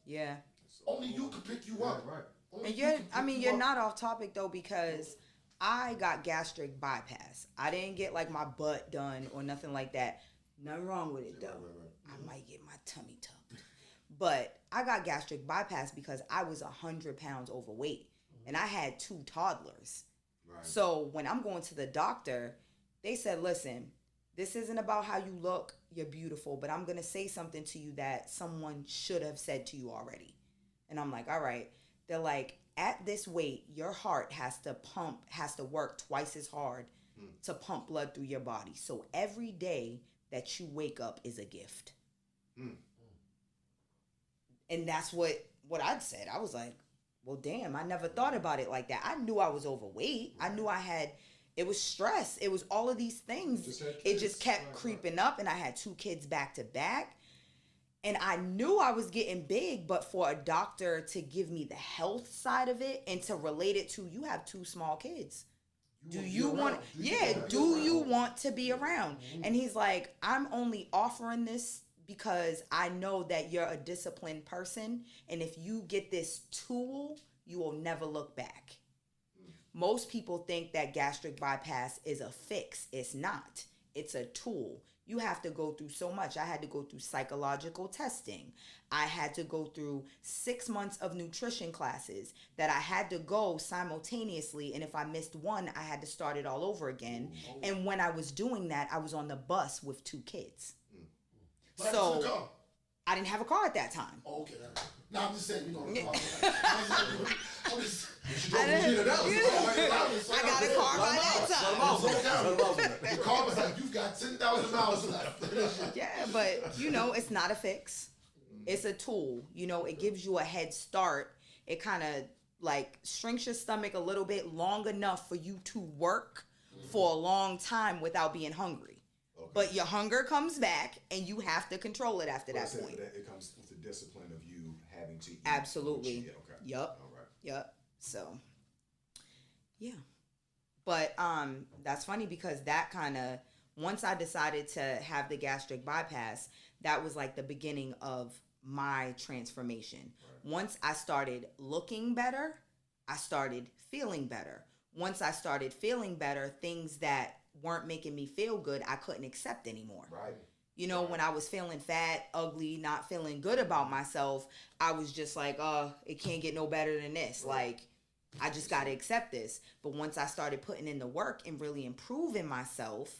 only you can pick you up. Right. And you're not off topic though, because I got gastric bypass. I didn't get like my butt done or nothing like that. Nothing wrong with it though. Right. I might get my tummy tucked. But I got gastric bypass because I was 100 pounds overweight and I had 2 toddlers. Right. So when I'm going to the doctor, they said, listen, this isn't about how you look. You're beautiful, but I'm going to say something to you that someone should have said to you already. And I'm like, all right. They're like, at this weight, your heart has to work twice as hard to pump blood through your body. So every day that you wake up is a gift. And that's what I'd said. I was like, well, damn, I never thought about it like that. I knew I was overweight. Right. I knew it was stress. It was all of these things. It just kept creeping up, and I had 2 kids back to back. And I knew I was getting big, but for a doctor to give me the health side of it and to relate it to, you have 2 small kids. Do you want to be around? And he's like, I'm only offering this because I know that you're a disciplined person. And if you get this tool, you will never look back. Most people think that gastric bypass is a fix. It's not. It's a tool. You have to go through so much. I had to go through psychological testing. I had to go through 6 months of nutrition classes that I had to go simultaneously. And if I missed one, I had to start it all over again. And when I was doing that, I was on the bus with 2 kids. So I didn't have a car at that time. Oh, okay. No, I'm just saying, the car. I got a car by that time. The car was like, you've got 10,000 miles left. Yeah, but, it's not a fix. It's a tool. It gives you a head start. It kind of, shrinks your stomach a little bit long enough for you to work for a long time without being hungry. Okay. But your hunger comes back, and you have to control it after that point. It comes with the discipline of you having to eat. Absolutely. Okay. Yep. All right. Yep. So, yeah. But that's funny because that kind of, once I decided to have the gastric bypass, that was like the beginning of my transformation. Right. Once I started looking better, I started feeling better. Once I started feeling better, things that weren't making me feel good, I couldn't accept anymore. Right. When I was feeling fat, ugly, not feeling good about myself, I was just like, it can't get no better than this. Right. I just got to accept this. But once I started putting in the work and really improving myself,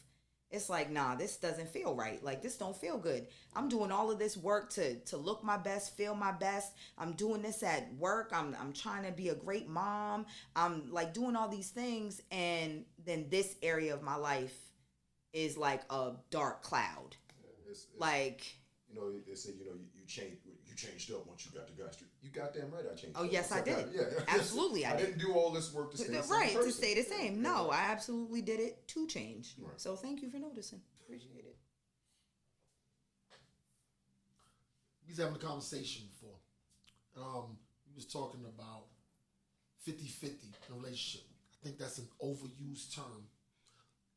it's like, nah, this doesn't feel right. Like, this don't feel good. I'm doing all of this work to look my best, feel my best. I'm doing this at work. I'm trying to be a great mom. I'm like doing all these things. And then this area of my life is like a dark cloud. It's, like, you know, they say, you know, you changed up once you got to God Street. You goddamn right, I changed. Oh, up. yes, I did. Absolutely, I did. Didn't do all this work to stay the same right, person. to stay the same. No, I absolutely did it to change. Right. So thank you for noticing. Appreciate it. We was having a conversation before. We was talking about 50-50 in a relationship. I think that's an overused term.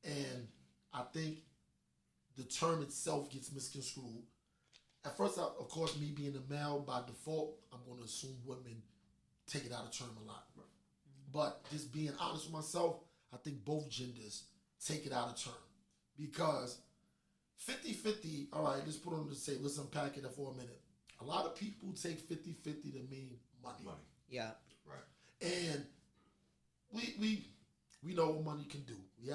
And I think the term itself gets misconstrued. At first, of course, me being a male, by default, I'm going to assume women take it out of term a lot. Right. But just being honest with myself, I think both genders take it out of term. Because 50-50, all right, let's put on the say, let's unpack it for a minute. A lot of people take 50-50 to mean money. Yeah. Right. And we know what money can do. We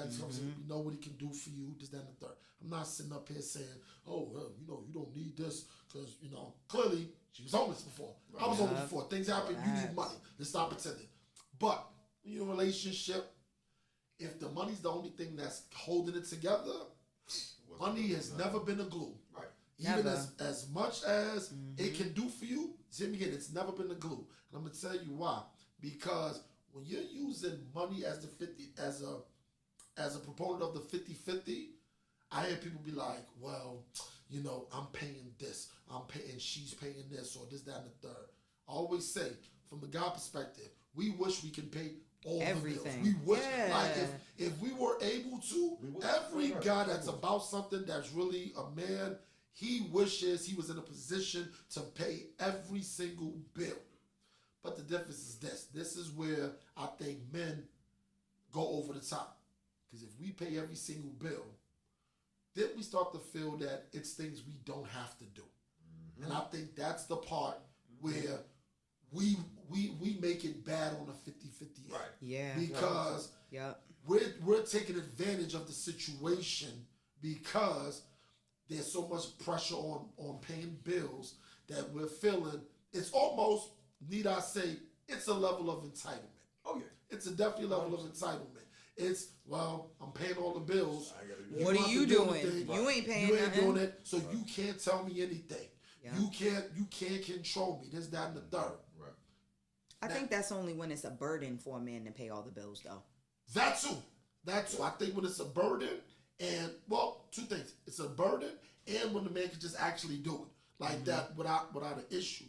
know what it can do for you, this, that, and the third. I'm not sitting up here saying, oh, well, you know, you don't need this because, you know, clearly she was homeless before. Right. I was homeless before. Things happen. Right. You need money. Let's stop pretending. But in your relationship, if the money's the only thing that's holding it together, money has never been a glue. Right. Even as much as it can do for you, see me again, it's never been a glue. And I'm going to tell you why. Because when you're using money as the 50 as a proponent of the 50-50, I hear people be like, well, you know, I'm paying this, I'm paying, she's paying this, or this, that, and the third. I always say, from the guy perspective, we wish we can pay all everything. The bills. We wish, like, if we were able to, every guy that's about something that's really a man, he wishes he was in a position to pay every single bill. But the difference is this. This is where I think men go over the top. Because if we pay every single bill, then we start to feel that it's things we don't have to do. Mm-hmm. And I think that's the part where we make it bad on a 50-50. Right. Yeah. Because we're taking advantage of the situation because there's so much pressure on paying bills that we're feeling it's almost, need I say, it's a level of entitlement. Oh, yeah. It's definitely a level of entitlement. It's, well, I'm paying all the bills. What are you doing? You ain't paying You ain't nothing. doing it, so you can't tell me anything. Yeah. You can't control me. This, that, and the third. Right. I think that's only when it's a burden for a man to pay all the bills, though. That too. I think when it's a burden, and, well, two things. It's a burden, and when the man can just actually do it. Like that without an issue.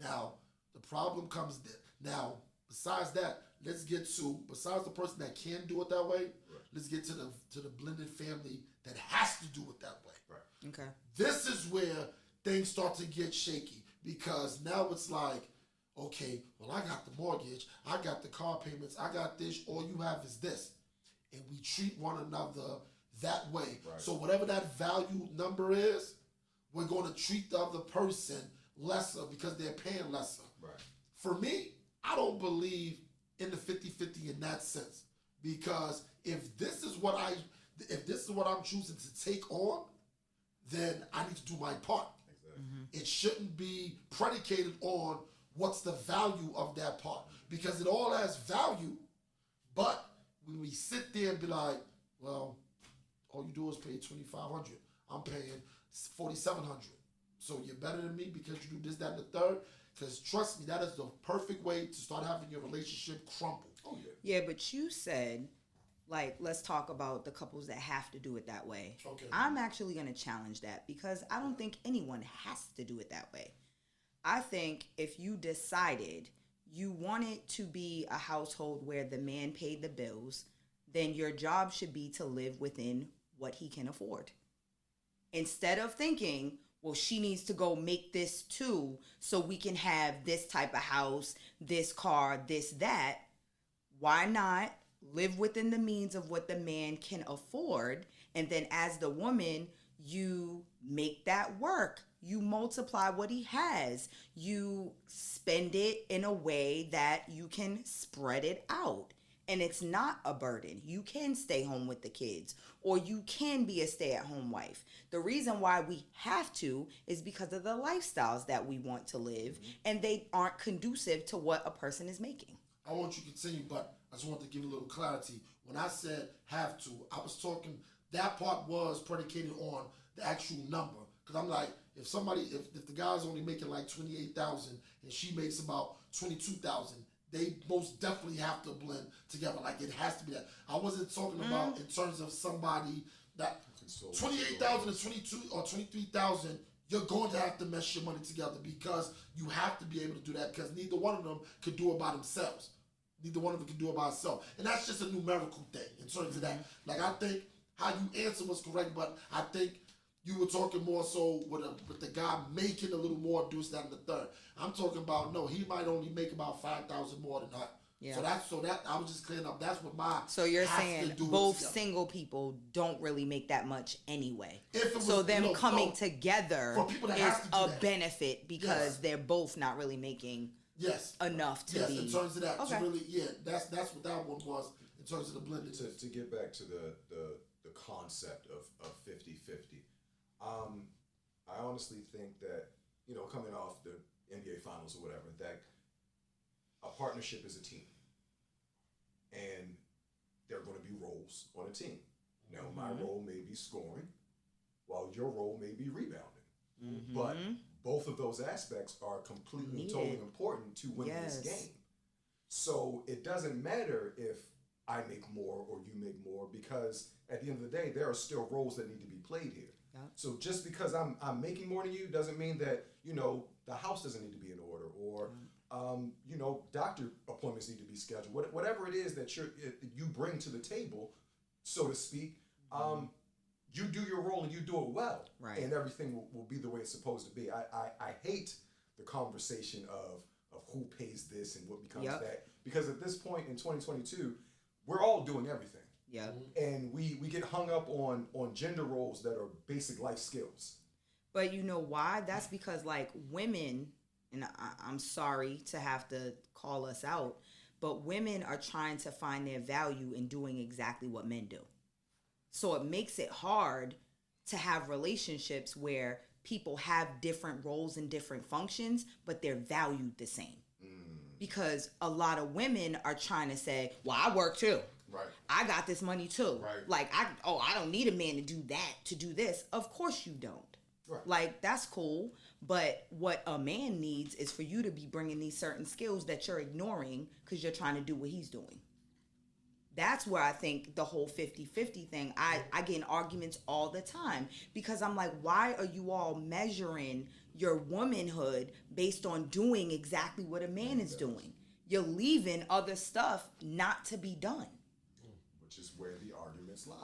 Now, the problem comes there. Now, besides that, let's get to, besides the person that can do it that way, let's get to the blended family that has to do it that way. Right. Okay. This is where things start to get shaky because now it's like, okay, well, I got the mortgage, I got the car payments, I got this, all you have is this. And we treat one another that way. Right. So whatever that value number is, we're going to treat the other person lesser because they're paying lesser. Right. For me, I don't believe in the 50-50 in that sense. Because if this is what I'm choosing to take on, then I need to do my part. Exactly. It shouldn't be predicated on what's the value of that part. Because it all has value, but when we sit there and be like, well, all you do is pay $2,500. I'm paying $4,700. So you're better than me because you do this, that, and the third. Because trust me, that is the perfect way to start having your relationship crumble. Oh, yeah. Yeah, but you said, like, let's talk about the couples that have to do it that way. Okay. I'm actually going to challenge that because I don't think anyone has to do it that way. I think if you decided you wanted to be a household where the man paid the bills, then your job should be to live within what he can afford. Instead of thinking, well, she needs to go make this too so we can have this type of house, this car, this, that. Why not live within the means of what the man can afford? And then as the woman, you make that work. you multiply what he has. You spend it in a way that you can spread it out. And it's not a burden. You can stay home with the kids, or you can be a stay-at-home wife. The reason why we have to is because of the lifestyles that we want to live, and they aren't conducive to what a person is making. I want you to continue, but I just want to give a little clarity. When I said have to, I was talking, that part was predicated on the actual number. Because I'm like, if the guy's only making like 28,000 and she makes about 22,000, they most definitely have to blend together. Like, it has to be that. I wasn't talking about in terms of somebody that 28,000 and 22 or 23,000, you're going to have to mesh your money together, because you have to be able to do that, because neither one of them could do it by themselves. Neither one of them can do it by itself. And that's just a numerical thing in terms of that. Like, I think how you answer was correct, but I think you were talking more so with the guy making a little more, do that, and the third. I'm talking about, no, he might only make about 5,000 more than her. Yeah. So that I was just clearing up. That's what my. So you're saying both single people don't really make that much anyway. So them coming together is a benefit, because they're both not really making enough to be. In terms of that, to really, that's what that one was in terms of the blended. To get back to the concept of 50-50. I honestly think that, coming off the NBA Finals or whatever, that a partnership is a team. And there are going to be roles on a team. Now, my role may be scoring, while your role may be rebounding. But both of those aspects are completely, totally important to win this game. So it doesn't matter if I make more or you make more, because at the end of the day, there are still roles that need to be played here. Yep. So just because I'm making more than you doesn't mean that, the house doesn't need to be in order, or doctor appointments need to be scheduled. Whatever it is that you bring to the table, so to speak, you do your role and you do it well, and everything will be the way it's supposed to be. I hate the conversation of who pays this and what becomes that, because at this point in 2022, we're all doing everything. Yeah, and we get hung up on gender roles that are basic life skills. But you know why? That's because, like, women, and I'm sorry to have to call us out, but women are trying to find their value in doing exactly what men do. So it makes it hard to have relationships where people have different roles and different functions, but they're valued the same. Because a lot of women are trying to say, well, I work too. Right. I got this money too. Right. Like, I don't need a man to do that, to do this. Of course you don't. Right. Like, that's cool. But what a man needs is for you to be bringing these certain skills that you're ignoring because you're trying to do what he's doing. That's where I think the whole 50-50 thing, I get in arguments all the time, because I'm like, why are you all measuring your womanhood based on doing exactly what a man is doing? You're leaving other stuff not to be done. Which is where the arguments lie.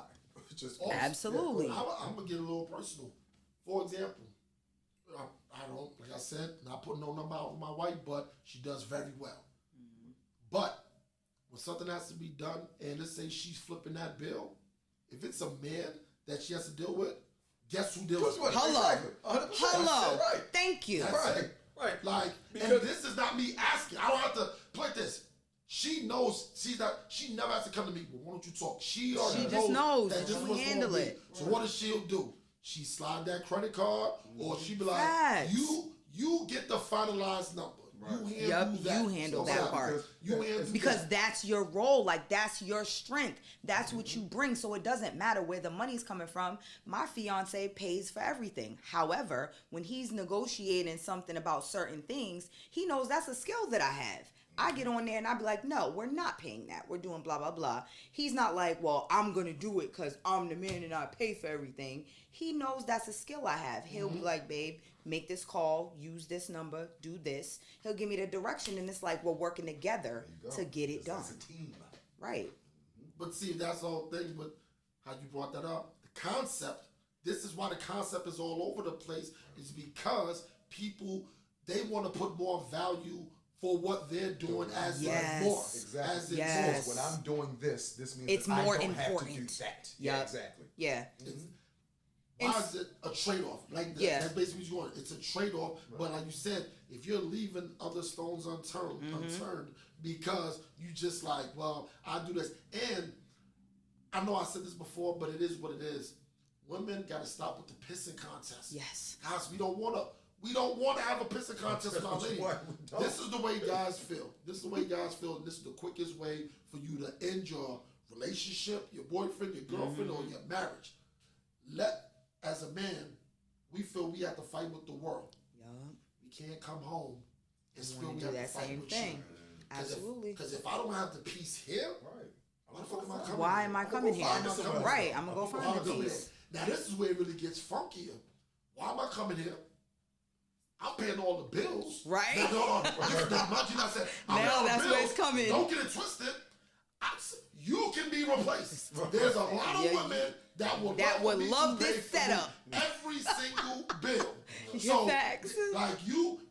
Absolutely. I'm going to get a little personal. For example, I don't, like I said, not putting no number out on my wife, but she does very well. But when something has to be done, and let's say she's flipping that bill, if it's a man that she has to deal with, guess who deals with it? Hello. Exactly. Hello. Right. Thank you. That's it. Right. Like, because, and this is not me asking. I don't have to play this. She knows she never has to come to me, well, why don't you talk? She already knows that this was handle it. So what does she do? She slide that credit card, or she be like, you get the finalized number. Right. You handle that part. Because that's your role. Like, that's your strength. That's what you bring. So it doesn't matter where the money's coming from. My fiance pays for everything. However, when he's negotiating something about certain things, he knows that's a skill that I have. I get on there and I be like, no, we're not paying that. We're doing blah, blah, blah. He's not like, well, I'm going to do it because I'm the man and I pay for everything. He knows that's a skill I have. He'll be like, babe, make this call, use this number, do this. He'll give me the direction, and it's like we're working together to get it done. It's a team. Right. But see, that's the whole thing with how you brought that up. The concept, this is why the concept is all over the place, is because people, they want to put more value for what they're doing as more. Exactly. As when I'm doing this means it's that more I don't important. have to do that. Yep. Yeah, exactly. Yeah. Why is it a trade-off? Like that's basically what you're going. It's a trade-off, but like you said, if you're leaving other stones unturned because you just like, well, I do this, and I know I said this before, but it is what it is. Women got to stop with the pissing contest. Yes, guys, we don't want to have a pissing contest with our lady. This is the way guys feel. This is the way guys feel, and this is the quickest way for you to end your relationship, your boyfriend, your girlfriend, or your marriage. As a man, we feel we have to fight with the world. Yeah. We can't come home and feel we have to fight with you. Absolutely. Because if I don't have the peace here, why am I coming here? Right, I'm going to go find the peace. Now, this is where it really gets funkier. Why am I coming here? I'm paying all the bills. Right. Now that's where it's coming. Don't get it twisted. You can be replaced. There's a lot of women that would love this setup. Every single bill. So, like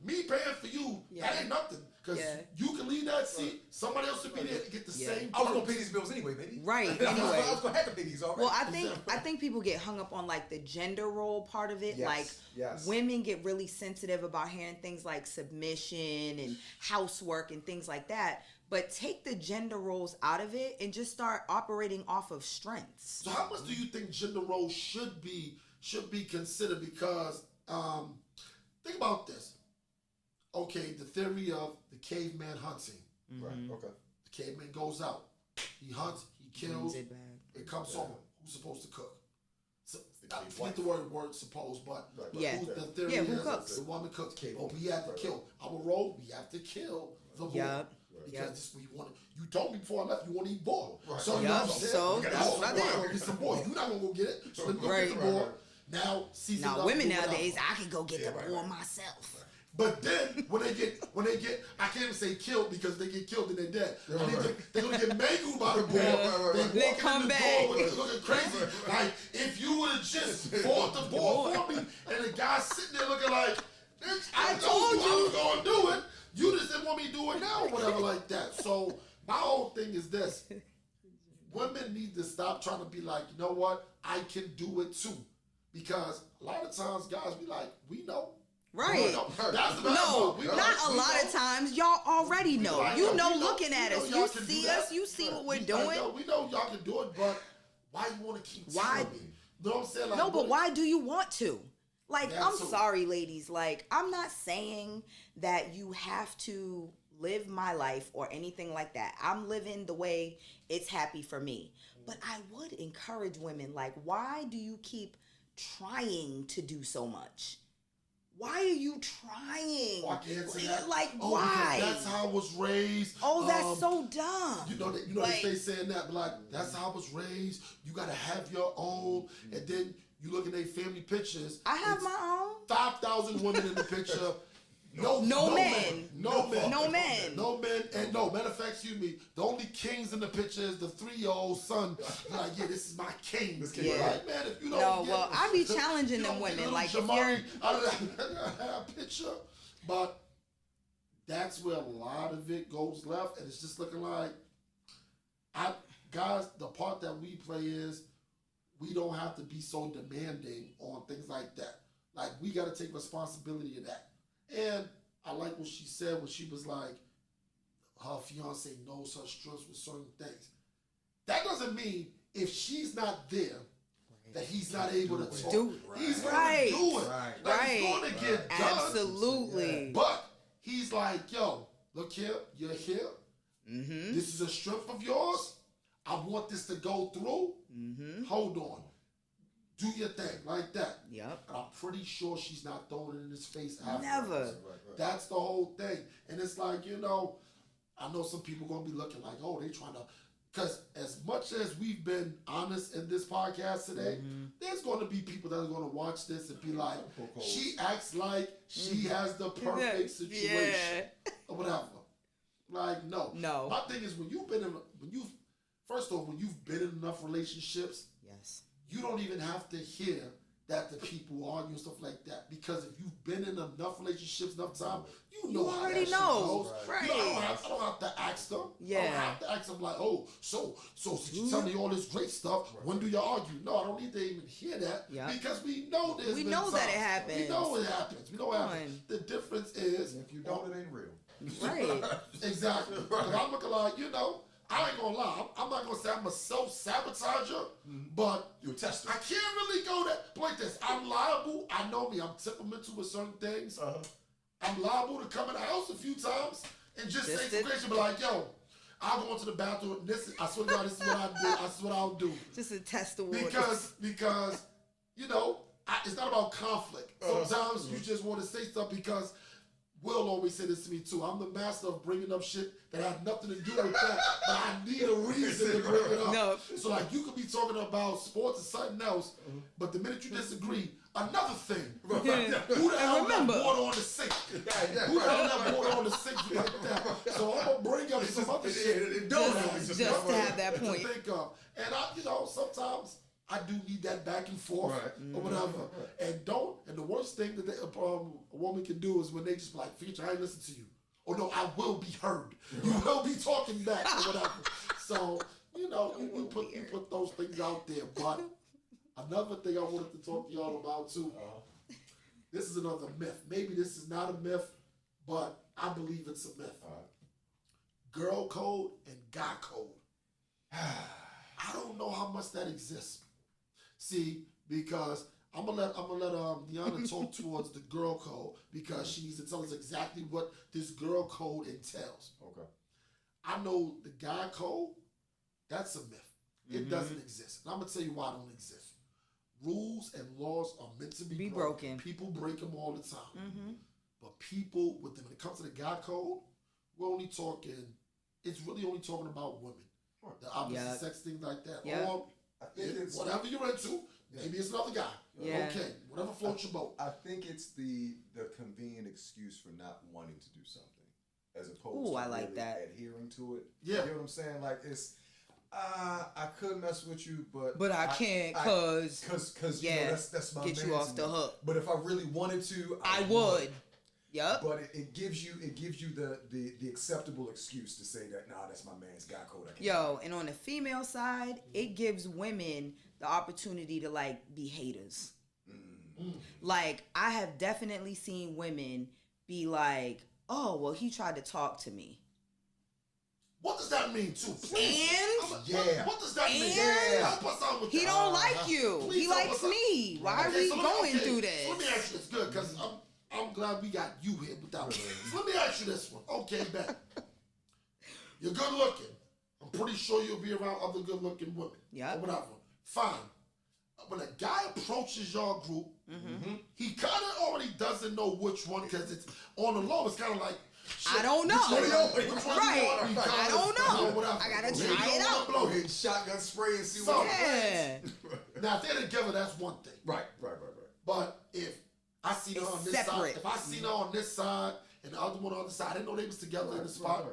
me paying for you, that ain't nothing. Because you can leave that seat, somebody else will be there to get the same. I was gonna pay these bills anyway, baby. Right. Anyway. I was gonna have to pay these already. Well, I think people get hung up on like the gender role part of it. Women get really sensitive about hearing things like submission and housework and things like that. But take the gender roles out of it and just start operating off of strengths. So how much do you think gender roles should be considered? Because think about this. Okay, the theory of the caveman hunting. Right. Okay. The caveman goes out. He hunts. He kills. It comes home. Who's supposed to cook? So, I forget the word supposed, but the theory is who cooks? The woman cooks. But we have to kill. Our role, we have to kill the boy. Because this is what you want. You told me before I left you want to eat boy. Right. So you know what I'm saying? So that's what I did. Get some boy. You're not gonna go get it. So let me go get the boy. Now women nowadays, I can go get the boy myself. But then when they get, I can't even say killed because they get killed and they're dead. They're gonna get mangled by the ball. They come back looking crazy. Like if you would have just fought the ball for me, and the guy sitting there looking like, I told you I was gonna do it. You just didn't want me to do it now or whatever like that. So my whole thing is this. Women need to stop trying to be like, you know what? I can do it too. Because a lot of times guys be like, we know. Right. That's the not a lot of times. Y'all already know. You know looking at us. You see us. You see what we're doing. We know y'all can do it, but why you want to keep telling me? You know what I'm saying? Like, no, but why do you want to? Like, I'm sorry, ladies. Like, I'm not saying that you have to live my life or anything like that. I'm living the way it's happy for me. But I would encourage women, like, why do you keep trying to do so much? Why are you trying? Oh, I can't answer that. Like, why? That's how I was raised. Oh, that's so dumb. You know, like, they stay saying that, but like, that's how I was raised. You gotta have your own, and then you look at their family pictures. I have my own. 5,000 women in the picture. No men. And matter of fact, excuse me, the only kings in the picture is the 3-year-old son. Like, this is my king. Like, man, if you don't I be challenging them women. Like, if you're out of that picture. But that's where a lot of it goes left, and it's just looking like, guys, the part that we play is we don't have to be so demanding on things like that. Like, we got to take responsibility of that. And I like what she said when she was like, her fiance knows her strengths with certain things. That doesn't mean if she's not there, that he's not able to talk. He's going to do it. He's going to get done. Absolutely. But he's like, yo, look here, you're here. Mm-hmm. This is a strength of yours. I want this to go through. Mm-hmm. Hold on. Do your thing like that. Yep. And I'm pretty sure she's not throwing it in his face after. Never. Right. That's the whole thing. And it's like, I know some people going to be looking like, oh, they trying to... Because as much as we've been honest in this podcast today, there's going to be people that are going to watch this and be like, she acts like she has the perfect situation. Or whatever. Like, no. My thing is first off, when you've been in enough relationships, yes, you don't even have to hear that the people argue and stuff like that. Because if you've been in enough relationships enough time, you know how already that know. shit goes. Right. You know, I don't have to ask them. Yeah. I don't have to ask them like, oh, so since you tell me all this great stuff, when do you argue? No, I don't need to even hear that because we know this. We know that it happens. We know it happens. We know it happens. The difference is, if you don't, it ain't real. Right. Exactly. Because I'm looking like, you know, I ain't gonna lie. I'm not gonna say I'm a self-sabotager, but you're a tester. I can't really go that like this. I'm liable. I know me. I'm temperamental with certain things. I'm liable to come in the house a few times and just say some crazy, but like, yo, I'll go into the bathroom. I swear to God, this is what I do. This is what I'll do. Just to test the waters. Because you know, it's not about conflict. Sometimes you just want to say stuff because Will always say this to me too. I'm the master of bringing up shit that had nothing to do with that, but I need a reason to bring it up. No. So like you could be talking about sports or something else, but the minute you disagree, another thing. Who the hell got water on the sink? Who the hell got water on the sink like that? So I'm gonna bring up some other shit. Just to have that point. To think of. And you know, sometimes I do need that back and forth or whatever. And the worst thing that a woman can do is when they just be like, Future, I ain't listen to you. Or no, I will be heard. You will be talking back or whatever. So, you know, you put those things out there. But another thing I wanted to talk to y'all about too, this is another myth. Maybe this is not a myth, but I believe it's a myth. Girl code and guy code. I don't know how much that exists. See, because I'm gonna let Deanna talk towards the girl code because she needs to tell us exactly what this girl code entails. Okay. I know the guy code, that's a myth. It doesn't exist. And I'm gonna tell you why it don't exist. Rules and laws are meant to be broken. People break them all the time. But people, when it comes to the guy code, we're only talking, it's really only talking about women. The opposite sex, things like that. Or whatever you're into, maybe it's another guy. Okay, whatever floats your boat. I think it's the convenient excuse for not wanting to do something, as opposed to really adhering to it. Yeah, you know what I'm saying? Like it's, I could mess with you, but I can't because you know, that's my get you off the hook. But if I really wanted to, I would. Yep. But it gives you the acceptable excuse to say that that's my man's guy code. And on the female side, it gives women the opportunity to like be haters. Like I have definitely seen women be like, "Oh, well, he tried to talk to me." What does that mean, too? What does that mean? Help us out with he don't like you. He likes me. Why are we going through this? So let me ask you this, good, because I'm glad we got you here without one. So let me ask you this one. Okay, bet. You're good looking. I'm pretty sure you'll be around other good looking women. Yeah. Or whatever. Fine. When a guy approaches your group, he kind of already doesn't know which one, because it's on the low. It's kind of like, shit, I don't know. Right. I don't know. I gotta try it out. Blow hit shotgun spray and see what happens. Now, if they're together, that's one thing. Right. But if I see her on this side, if I see her on this side and the other one on the other side, I didn't know they was together in the spot,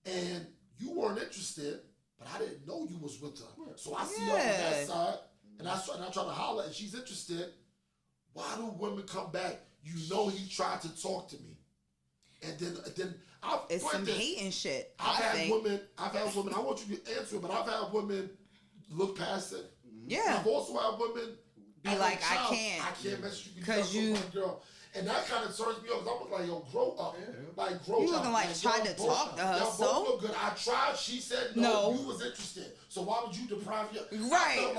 and you weren't interested, but I didn't know you was with her. So I see her on that side, and I try to holler, and she's interested. Why do women come back? You know he tried to talk to me, and then it's some hating shit. I've had women. I want you to answer it, but I've had women look past it. Yeah. I've also had women be like, I can't mess with you because you, girl. And that kind of turns me off, because I was like, yo, grow up. Like, grow up. You wasn't like trying to talk to her, y'all both look good. I tried. She said no. You was interested. So why would you deprive your... Right.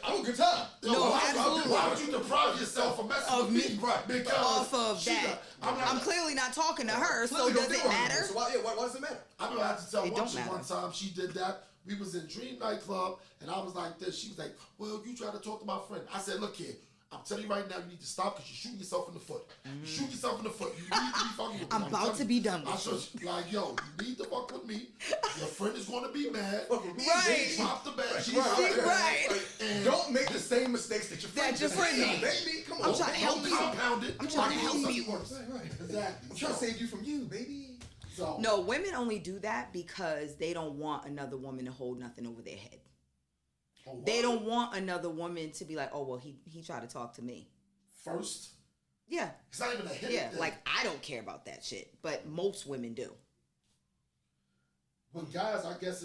I'm a good time. Absolutely. Why would you deprive yourself from messing with me? Right. Because off of that. I'm clearly not talking to her, so does it matter? So why does it matter? I'm going to have to tell one time she did that. We was in Dream nightclub, and I was like this. She was like, well, you tried to talk to my friend. I said, look here. I'm telling you right now, you need to stop because you're shooting yourself in the foot. You shoot yourself in the foot. You need to be fucking with me. I'm about to be done with you. Like, yo, you need to fuck with me. Your friend is going to be mad. Right. Drop the bag. Right. And don't make the same mistakes that your friend made. Baby, come on. I'm trying to help you. Compound it. I'm trying to help you. Right. Exactly. I'm trying to save you from you, baby. So. No, women only do that because they don't want another woman to hold nothing over their head. Oh, They don't want another woman to be like, oh, well, he tried to talk to me. First? Yeah. It's not even a hit. Yeah, thing. like, I don't care about that shit, but most women do. With guys, I guess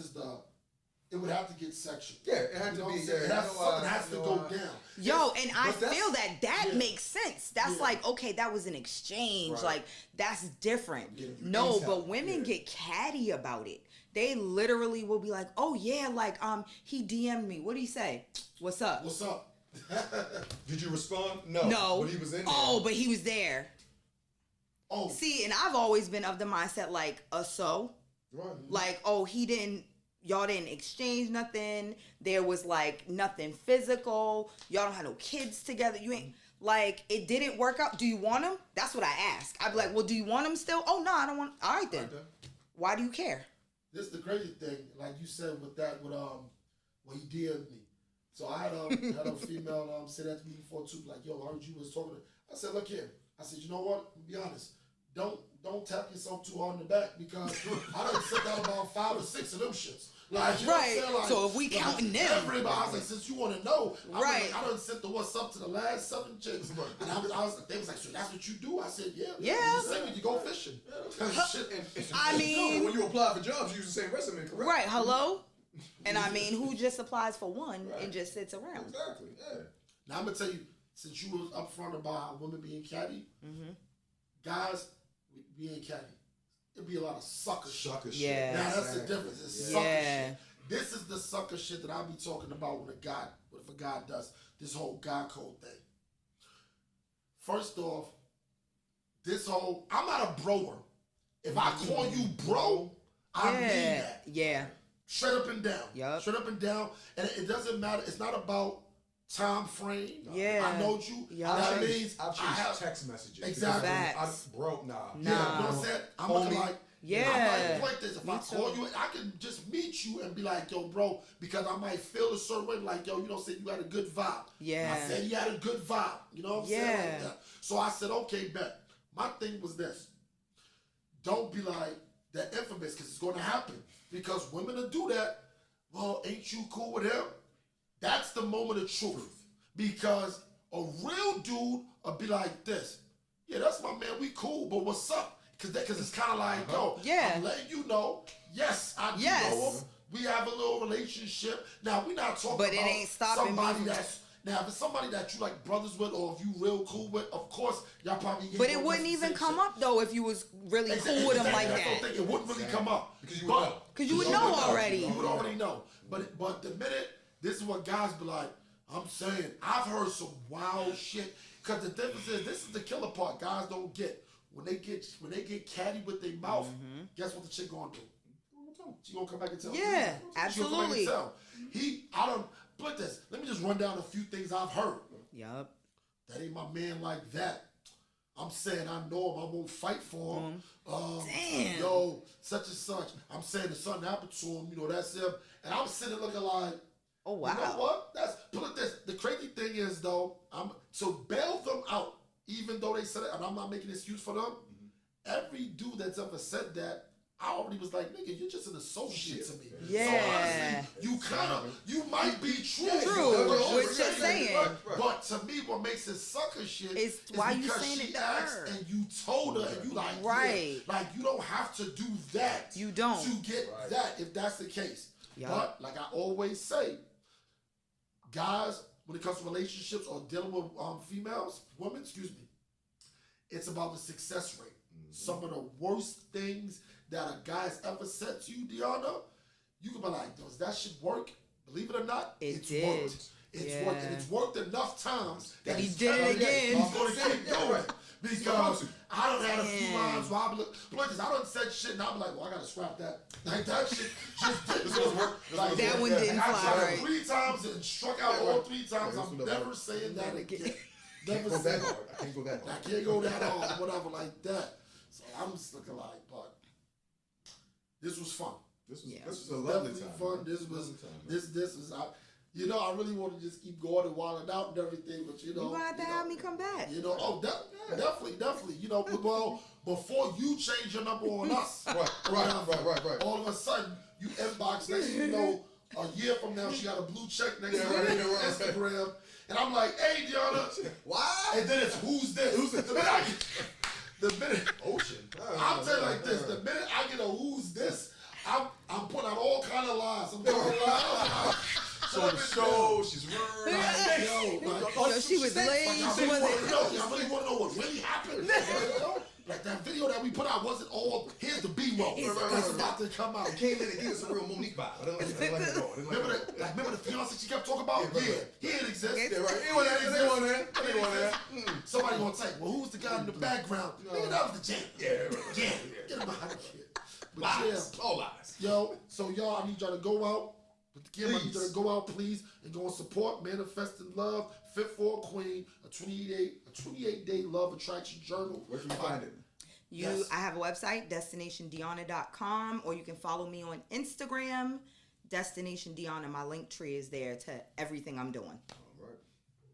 it would have to get sexual. Yeah, it had to be. Something has to go down. Yo, and I feel that makes sense. That's Yeah. like, okay, that was an exchange. Right. Like, that's different. Yeah, No, exactly. but women get catty about it. They literally will be like, oh yeah, like, he DM'd me. What did he say? What's up? What's up? Did you respond? No. No. But he was in there. Oh, but he was there. Oh. See, and I've always been of the mindset like, so? Right. Like, oh, y'all didn't exchange nothing. There was like nothing physical. Y'all don't have no kids together. You ain't like, it didn't work out. Do you want him? That's what I ask. I'd be like, well, do you want him still? Oh no, I don't want. All right then. Why do you care? This is the crazy thing, like you said with when he DM'd me. So I had a female say that to me before too, like, yo, I heard you was talking to. I said, look here. I said, you know what? Be honest. Don't tap yourself too hard in the back because I done sent out about 5 or 6 of them shits. Like, you know what I'm saying? Like, so if we counting them, everybody, I was like, since you want to know, right? I done sent the what's up to the last 7 chicks, and they was like, so that's what you do? I said, yeah. Yeah. You say when you go fishing. I mean, when you apply for jobs, you use the same resume, correct? Right? Hello. And I mean, who just applies for one and just sits around? Exactly. Yeah. Now I'm gonna tell you, since you was upfront about women being catty, guys being catty, it'd be a lot of sucker shit. Yeah. Now that's the difference. It's sucker Yeah. shit. This is the sucker shit that I'll be talking about if a guy does this whole guy code thing. First off, I'm not a broer. If I call you bro, I mean that. Yeah. Straight up and down. Yep. Straight up and down. And it doesn't matter. It's not about time frame. Yeah. I know you. Yeah. That means I've changed text messages. Exactly. I'm broke now. Yeah, you know what I'm saying? I'm looking like, yeah. I might point this. If Me I call you, I can just meet you and be like, yo, bro, because I might feel a certain way, like, yo, you know, say you had a good vibe. Yeah. I said you had a good vibe. You know what I'm saying? Like that. So I said, okay, bet. My thing was this. Don't be like that infamous, because it's going to happen. Because women will do that. Well, ain't you cool with him? That's the moment of truth. Because a real dude will be like this. Yeah, that's my man. We cool, but what's up? Because it's kind of like, yo, I'm letting you know. Yes, I do know him. We have a little relationship. Now, we're not talking But it about ain't stopping somebody me. Now, if it's somebody that you like brothers with, or if you real cool with, of course, y'all probably. But it wouldn't even come up though if you was really cool with him like that. It wouldn't really come up because you would know. Because you would know already. You would already know. But the minute this is what guys be like, I'm saying I've heard some wild shit. Because the difference is this is the killer part. Guys don't get when they get catty with their mouth. Guess what the chick gonna do? She gonna come back and tell. Yeah, absolutely. She gonna come back and tell. I don't. Put this. Let me just run down a few things I've heard. Yup. That ain't my man like that. I'm saying I know him. I won't fight for him. Damn. Yo, such and such. I'm saying if something happened to him, you know, that's him. And I'm sitting looking like, oh wow. You know what? Put this. The crazy thing is though, so bail them out, even though they said it, and I'm not making an excuse for them. Every dude that's ever said that, I already was like, nigga, you're just an associate to me. Yeah. So honestly, you might be true. What you're saying. But to me, what makes it sucker shit is why you because saying she it to asked her. and you told her and you like, right. Yeah, like you don't have to do that. You don't. To get that if that's the case. Yep. But like I always say, guys, when it comes to relationships or dealing with women, it's about the success rate. Some of the worst things that a guy's ever said to you, Deanna, you can be like, does that shit work? Believe it or not, it's worked. It's worked. And it's worked enough times that he did it again. He's going to keep doing it. Because I done had a few lines where I done said shit and I'm like, well, I got to scrap that. Like, that shit just didn't work. Like, that one didn't fly I tried right. 3 times and struck out all 3 times. I'm never saying that again. Never saying that. I can't go that hard. I can't go that hard, whatever like that. So I'm just looking like, but this was fun. This was a lovely time. Fun. This was. I really want to just keep going and wilding out and everything, but you gonna have to have me come back. Definitely. Well, before you change your number on us, right. all of a sudden you inbox next, a year from now, she got a blue check next to her right. Instagram. And I'm like, hey, Deanna. Why? And then it's, who's this? The minute Oshin. I'll tell you like this, the minute I get a who's this, I'm putting out all kind of lies. I'm doing lies. So the show, she's rude. She was late. I really want to know what really happened. Like that video that we put out wasn't all, here's the B-roll. That's about to come out. It came in and gave us a real Monique vibe. I didn't like it all. Remember the fiance she kept talking about? Yeah, he didn't exist. Yeah, right. Anyone there? Somebody gonna say, well, who's the guy in the background? Nigga, that was the jam. Yeah. Get him out of here. Lies. All lies. Yo, so y'all, I need y'all to go out. I need y'all to go out, please, and go and support Manifesting Love, Fit for a Queen, a 28-day love attraction journal. Where can you find it? I have a website, destinationdeanna.com, or you can follow me on Instagram, Destination Deanna. My link tree is there to everything I'm doing. All right.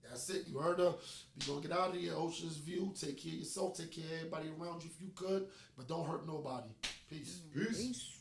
That's it. You heard her. We gonna get out of here. Ocean's View. Take care of yourself. Take care of everybody around you if you could, but don't hurt nobody. Peace. Peace.